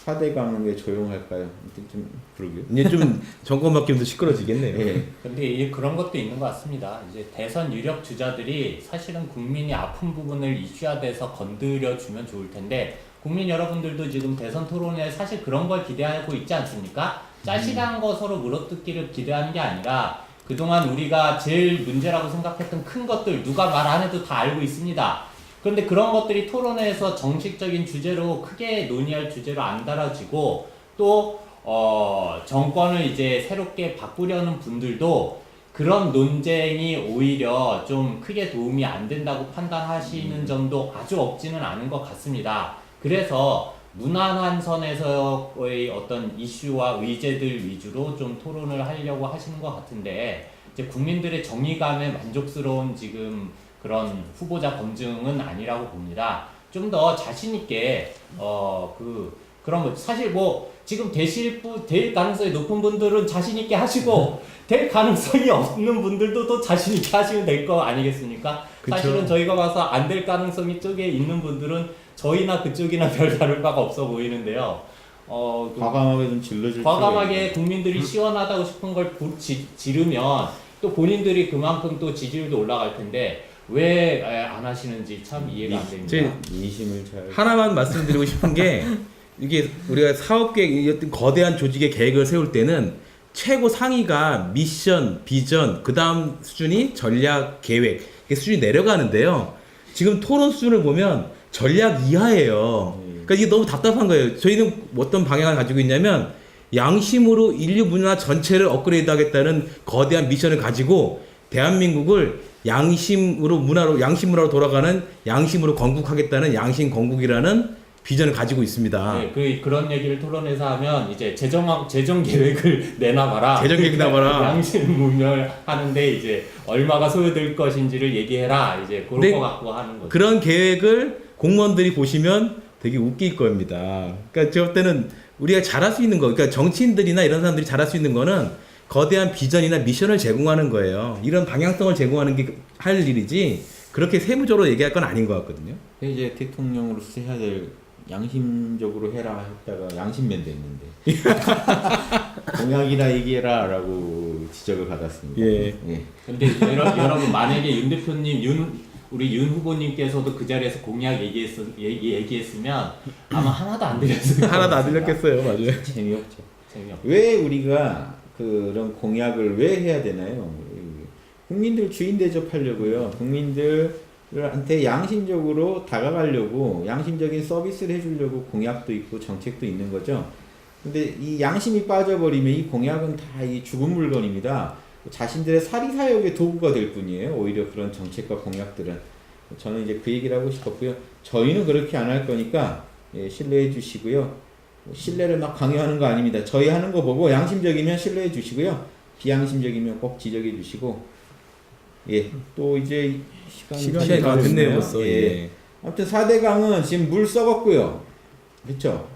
4대강은 왜 조용할까요? 좀 그러게요. 이제 좀 정권 바뀌면서 시끄러지겠네요. 예. 근데 그런 것도 있는 것 같습니다. 이제 대선 유력 주자들이 사실은 국민이 아픈 부분을 이슈화돼서 건드려주면 좋을 텐데 국민 여러분들도 지금 대선 토론에 사실 그런 걸 기대하고 있지 않습니까? 짜시간 거 서로 물어뜯기를 기대하는 게 아니라 그동안 우리가 제일 문제라고 생각했던 큰 것들 누가 말 안 해도 다 알고 있습니다. 그런데 그런 것들이 토론회에서 정식적인 주제로 크게 논의할 주제로 안 달아지고 또 정권을 이제 새롭게 바꾸려는 분들도 그런 논쟁이 오히려 좀 크게 도움이 안 된다고 판단하시는 점도 아주 없지는 않은 것 같습니다. 그래서 무난한 선에서의 어떤 이슈와 의제들 위주로 좀 토론을 하려고 하시는 것 같은데 이제 국민들의 정의감에 만족스러운 지금 그런 후보자 검증은 아니라고 봅니다. 좀 더 자신 있게 그런 거 사실 뭐 지금 될 가능성이 높은 분들은 자신 있게 하시고 될 가능성이 없는 분들도 또 자신 있게 하시면 될 거 아니겠습니까? 그쵸. 사실은 저희가 봐서 안 될 가능성이 쪽에 있는 분들은 저희나 그쪽이나 별 다를 바가 없어 보이는데요. 과감하게 좀 질러줄 과감하게 국민들이 시원하다고 싶은 걸 지르면 또 본인들이 그만큼 또 지지율도 올라갈 텐데 왜 안 하시는지 참 이해가 안 됩니다. 민심을 잘 하나만 말씀드리고 싶은 게 이게 우리가 사업 계획, 어떤 거대한 조직의 계획을 세울 때는 최고 상위가 미션, 비전, 그 다음 수준이 전략, 계획 이게 수준이 내려가는데요. 지금 토론 수준을 보면 전략 이하예요. 그러니까 이게 너무 답답한 거예요. 저희는 어떤 방향을 가지고 있냐면 양심으로 인류 문화 전체를 업그레이드 하겠다는 거대한 미션을 가지고 대한민국을 양심으로 문화로 돌아가는 양심으로 건국하겠다는 양심 건국이라는 비전을 가지고 있습니다. 네, 그런 얘기를 토론에서 하면 이제 재정 계획을 내놔봐라. 재정 계획 내놔봐라. 양심 문명하는데 이제 얼마가 소요될 것인지를 얘기해라. 이제 그런 네, 거 갖고 하는 거죠. 그런 계획을 공무원들이 보시면 되게 웃길 겁니다. 그러니까 제가 볼 때는 우리가 잘할 수 있는 거, 그러니까 정치인들이나 이런 사람들이 잘할 수 있는 거는 거대한 비전이나 미션을 제공하는 거예요. 이런 방향성을 제공하는 게 할 일이지 그렇게 세부적으로 얘기할 건 아닌 것 같거든요. 이제 대통령으로서 해야 될 양심적으로 해라 했다가 양심맨 됐는데 공약이나 얘기해라라고 지적을 받았습니다. 예. 근데 여러분 만약에 윤 대표님 우리 윤 후보님께서도 그 자리에서 공약 얘기했으면 아마 하나도 안 들렸을 거예요. 하나도 안 들렸겠어요, 맞아요. 재미없죠. 재미없. 왜 우리가 그런 공약을 왜 해야 되나요? 국민들 주인 대접하려고요. 국민들한테 양심적으로 다가가려고 양심적인 서비스를 해주려고 공약도 있고 정책도 있는 거죠. 근데 이 양심이 빠져버리면 이 공약은 다 이 죽은 물건입니다. 자신들의 사리사욕의 도구가 될 뿐이에요. 오히려 그런 정책과 공약들은. 저는 이제 그 얘기를 하고 싶었고요. 저희는 그렇게 안 할 거니까 신뢰해 주시고요. 신뢰를 막 강요하는 거 아닙니다. 저희 하는 거 보고 양심적이면 신뢰해 주시고요. 비양심적이면 꼭 지적해 주시고 또 이제 시간이 다 됐네요, 벌써. 예. 아무튼 4대강은 지금 물 썩었고요. 그렇죠?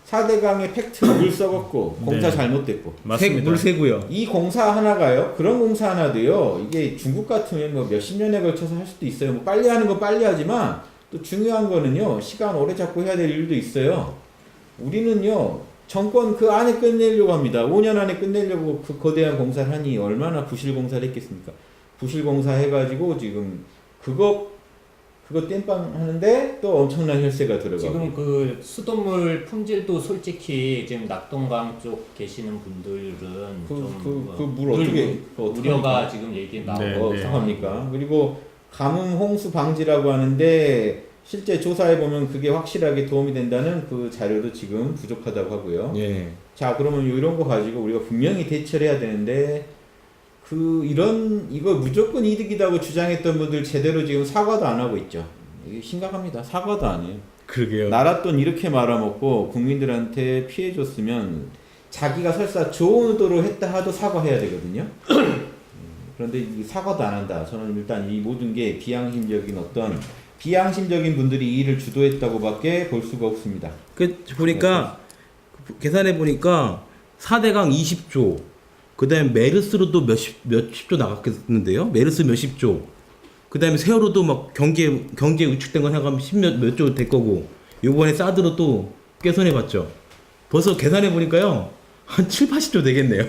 4대강의 팩트 물 썩었고 공사 네. 잘못됐고 맞습니다. 물 새고요. 이 공사 하나가요. 그런 공사 하나도요. 이게 중국 같으면 뭐 몇십 년에 걸쳐서 할 수도 있어요. 뭐 빨리 하는 거 빨리 하지만 또 중요한 거는요. 시간 오래 잡고 해야 될 일도 있어요. 우리는요. 정권 그 안에 끝내려고 합니다. 5년 안에 끝내려고 그 거대한 공사를 하니 얼마나 부실 공사를 했겠습니까? 부실 공사 해가지고 지금 그거 땜빵 하는데 또 엄청난 혈세가 들어가고 지금 그 수돗물 품질도 솔직히 지금 낙동강 쪽 계시는 분들은 물 어떻게 우려가 지금 얘기 나오고 네, 네. 어떡합니까? 그리고 가뭄 홍수 방지라고 하는데 실제 조사해 보면 그게 확실하게 도움이 된다는 그 자료도 지금 부족하다고 하고요. 예. 자, 그러면 이런 거 가지고 우리가 분명히 대처를 해야 되는데 이거 무조건 이득이라고 주장했던 분들 제대로 지금 사과도 안 하고 있죠. 이게 심각합니다. 사과도 안 해요. 그러게요. 나라 돈 이렇게 말아먹고 국민들한테 피해 줬으면 자기가 설사 좋은 의도로 했다 하도 사과해야 되거든요. 그런데 이 사과도 안 한다. 저는 일단 이 모든 게 비양심적인 분들이 이 일을 주도했다고밖에 볼 수가 없습니다. 보니까 계산해 보니까 4대강 20조, 그다음에 메르스로도 몇십 조 나갔겠는데요. 메르스 몇십 조. 그다음에 세월호도 막 경제 위축된 거 생각하면 몇 조 될 거고. 요번에 사드로 또 꽤 손해 봤죠. 벌써 계산해 보니까요. 한 7, 80조 되겠네요.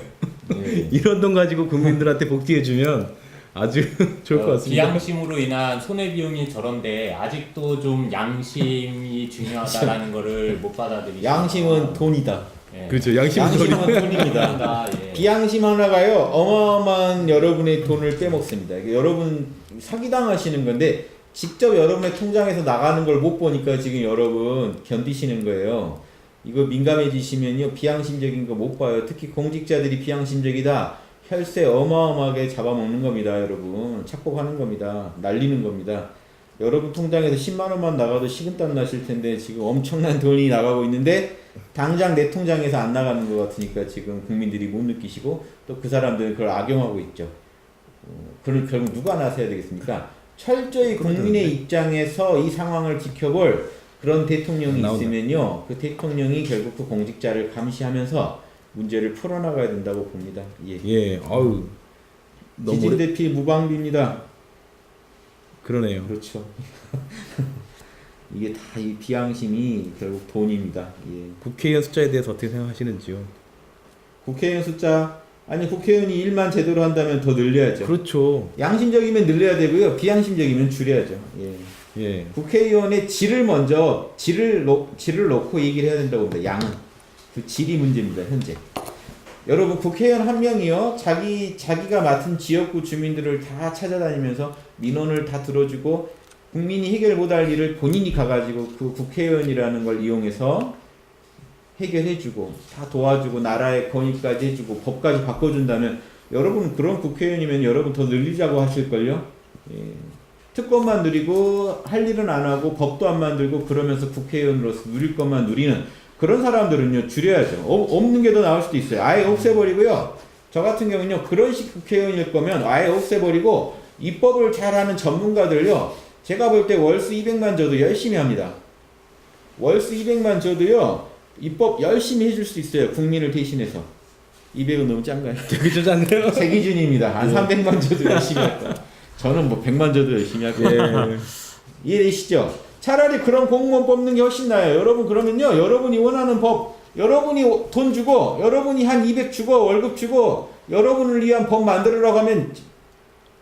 네. 이런 돈 가지고 국민들한테 복지해 주면 아주 좋을 것 같습니다. 비양심으로 인한 손해 비용이 저런데 아직도 좀 양심이 중요하다라는 거를 못 받아들이죠. 양심은 돈이다. 예. 그렇죠. 양심은 돈입니다. 예. 비양심 하나가요 어마어마한 여러분의 돈을 빼먹습니다. 이게 여러분 사기당하시는 건데 직접 여러분의 통장에서 나가는 걸 못 보니까 지금 여러분 견디시는 거예요. 이거 민감해지시면요 비양심적인 거 못 봐요. 특히 공직자들이 비양심적이다. 혈세 어마어마하게 잡아먹는 겁니다. 여러분 착복하는 겁니다. 날리는 겁니다. 여러분 통장에서 10만 원만 나가도 식은땀 나실 텐데 지금 엄청난 돈이 나가고 있는데 당장 내 통장에서 안 나가는 것 같으니까 지금 국민들이 못 느끼시고 또 그 사람들은 그걸 악용하고 있죠. 그걸 결국 누가 나서야 되겠습니까? 철저히 국민의 입장에서 이 상황을 지켜볼 그런 대통령이 있으면요. 그 대통령이 결국 그 공직자를 감시하면서 문제를 풀어나가야 된다고 봅니다. 예. 아유. 너무 기진대피 무방비입니다. 그러네요. 그렇죠. 이게 다 이 비양심이 결국 돈입니다. 예. 국회의원 숫자에 대해서 어떻게 생각하시는지요? 국회의원 숫자 국회의원이 일만 제대로 한다면 더 늘려야죠. 그렇죠. 양심적이면 늘려야 되고요. 비양심적이면 줄여야죠. 예. 국회의원의 질을 먼저 질을 놓고 얘기를 해야 된다고 봅니다. 양은 그 질이 문제입니다. 현재 여러분 국회의원 한 명이요 자기가 맡은 지역구 주민들을 다 찾아다니면서 민원을 다 들어주고 국민이 해결 못할 일을 본인이 가가지고 그 국회의원이라는 걸 이용해서 해결해주고 다 도와주고 나라의 건의까지 해주고 법까지 바꿔준다면 여러분 그런 국회의원이면 여러분 더 늘리자고 하실걸요. 특권만 누리고 할 일은 안 하고 법도 안 만들고 그러면서 국회의원으로서 누릴 것만 누리는 그런 사람들은요 줄여야죠. 없는 게 더 나을 수도 있어요. 아예 없애버리고요. 저 같은 경우는요 그런 식 국회의원일 거면 아예 없애버리고 입법을 잘하는 전문가들요 제가 볼 때 월수 200만 줘도 열심히 합니다. 월수 200만 줘도요 입법 열심히 해줄 수 있어요. 국민을 대신해서. 200은 너무 짠가요? 되게 좀 짠데요? 제 기준입니다. 한 300만 줘도 열심히 할 거야. 저는 뭐 100만 줘도 열심히 할 거예요. 이해되시죠? 차라리 그런 공무원 뽑는 게 훨씬 나아요. 여러분 그러면요. 여러분이 원하는 법, 여러분이 돈 주고, 여러분이 한 200 주고, 월급 주고, 여러분을 위한 법 만들으라고 하면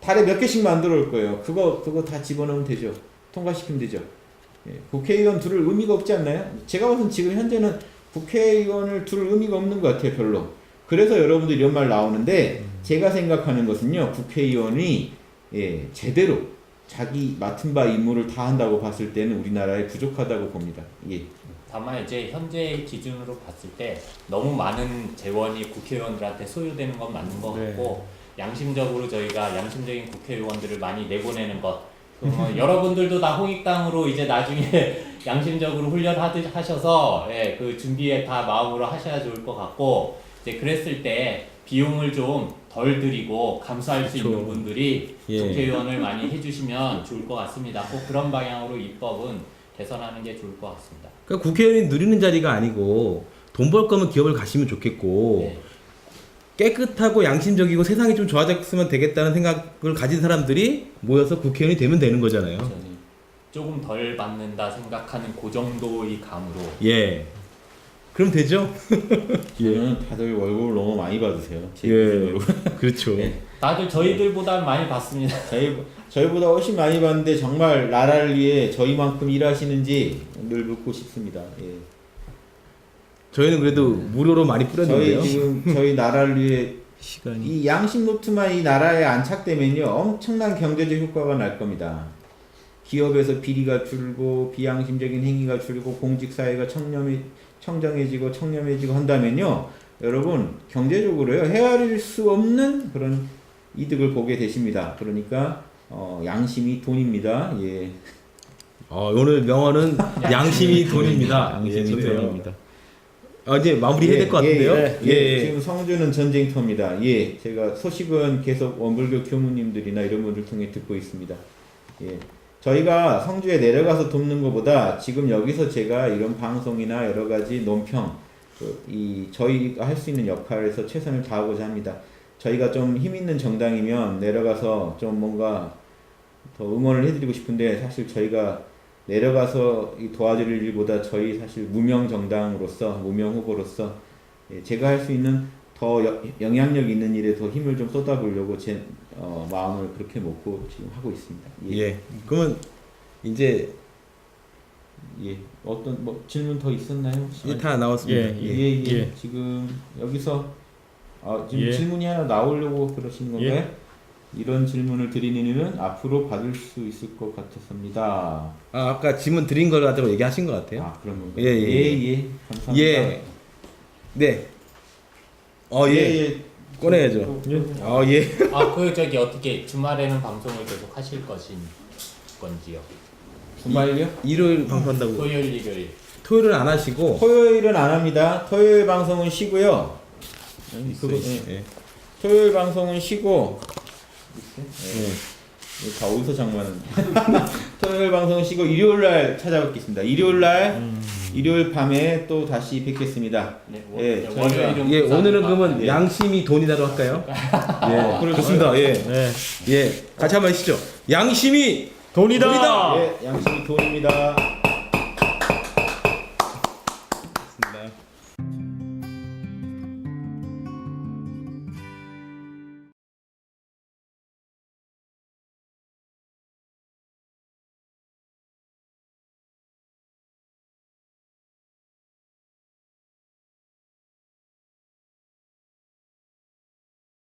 달에 몇 개씩 만들어 올 거예요. 그거 다 집어넣으면 되죠. 통과시키면 되죠. 예, 국회의원 둘을 의미가 없지 않나요? 제가 봐서는 지금 현재는 국회의원을 둘 의미가 없는 것 같아요. 별로. 그래서 여러분들이 이런 말 나오는데 제가 생각하는 것은요. 국회의원이 예, 제대로 자기 맡은 바 임무를 다 한다고 봤을 때는 우리나라에 부족하다고 봅니다. 예. 다만 이제 현재 기준으로 봤을 때 너무 많은 재원이 국회의원들한테 소요되는 건 맞는 것 같고 양심적으로 저희가 양심적인 국회의원들을 많이 내보내는 것 여러분들도 다 홍익당으로 이제 나중에 양심적으로 훈련하셔서 예, 그 준비에 다 마음으로 하셔야 좋을 것 같고 이제 그랬을 때 비용을 좀 덜 들이고 감수할 수 있는 분들이 예. 국회의원을 많이 해주시면 좋을 것 같습니다. 꼭 그런 방향으로 입법은 개선하는 게 좋을 것 같습니다. 그러니까 국회의원이 누리는 자리가 아니고 돈 벌 거면 기업을 가시면 좋겠고 네. 깨끗하고 양심적이고 세상이 좀 좋아졌으면 되겠다는 생각을 가진 사람들이 모여서 국회의원이 되면 되는 거잖아요. 조금 덜 받는다 생각하는 그 정도의 감으로 예. 그럼 되죠? 저는 다들 월급을 너무 많이 받으세요. 제 예. 기준으로. 그렇죠. 예. 다들 저희들보다 많이 받습니다. 저희보다 훨씬 많이 받는데 정말 나라를 위해 저희만큼 일하시는지 늘 묻고 싶습니다. 예. 저희는 그래도 무료로 많이 뿌렸는데요. 저희 나라를 위해 시간이 이 양심 노트만 이 나라에 안착되면요 엄청난 경제적 효과가 날 겁니다. 기업에서 비리가 줄고 비양심적인 행위가 줄고 공직 사회가 청정해지고 청렴해지고 한다면요 여러분 경제적으로요 헤아릴 수 없는 그런 이득을 보게 되십니다. 그러니까 양심이 돈입니다. 예. 오늘 명언은 양심이 돈입니다. 양심이 좋네요. 돈입니다. 이제 마무리해야 될 것 같은데요. 예. 지금 성주는 전쟁터입니다. 예, 제가 소식은 계속 원불교 교무님들이나 이런 분들 통해 듣고 있습니다. 예, 저희가 성주에 내려가서 돕는 것보다 지금 여기서 제가 이런 방송이나 여러 가지 논평, 저희가 할 수 있는 역할에서 최선을 다하고자 합니다. 저희가 좀 힘 있는 정당이면 내려가서 좀 뭔가 더 응원을 해드리고 싶은데 사실 저희가 내려가서 도와드릴 일보다 저희 사실 무명 정당으로서 무명 후보로서 제가 할 수 있는 더 영향력 있는 일에 더 힘을 좀 쏟아보려고 제 마음을 그렇게 먹고 지금 하고 있습니다. 예. 그러면 이제 어떤 질문 더 있었나요? 다 나왔습니다. 예. 지금 여기서 지금 질문이 하나 나오려고 그러시는 건가요? 이런 질문을 드리는 이유는 앞으로 받을 수 있을 것 같았습니다. 아까 질문 드린 걸 가지고 얘기하신 것 같아요. 그런 건가요? 예. 감사합니다. 예. 네. 꺼내야죠. 예. 저기 어떻게 주말에는 방송을 계속 하실 건지요? 주말요? 일요일 방송한다고. 토요일, 일요일. 토요일은 안 하시고. 토요일은 안 합니다. 토요일 방송은 쉬고요. 토요일 방송은 쉬고. 다 어디서 장만은? 토요일 방송은 쉬고 일요일날 찾아뵙겠습니다. 일요일 밤에 또 다시 뵙겠습니다. 네, 월요일은 오늘은 그러면 양심이 돈이라도 할까요? 좋습니다. 예. 같이 한번 하시죠. 양심이 돈이다. 양심이 돈입니다.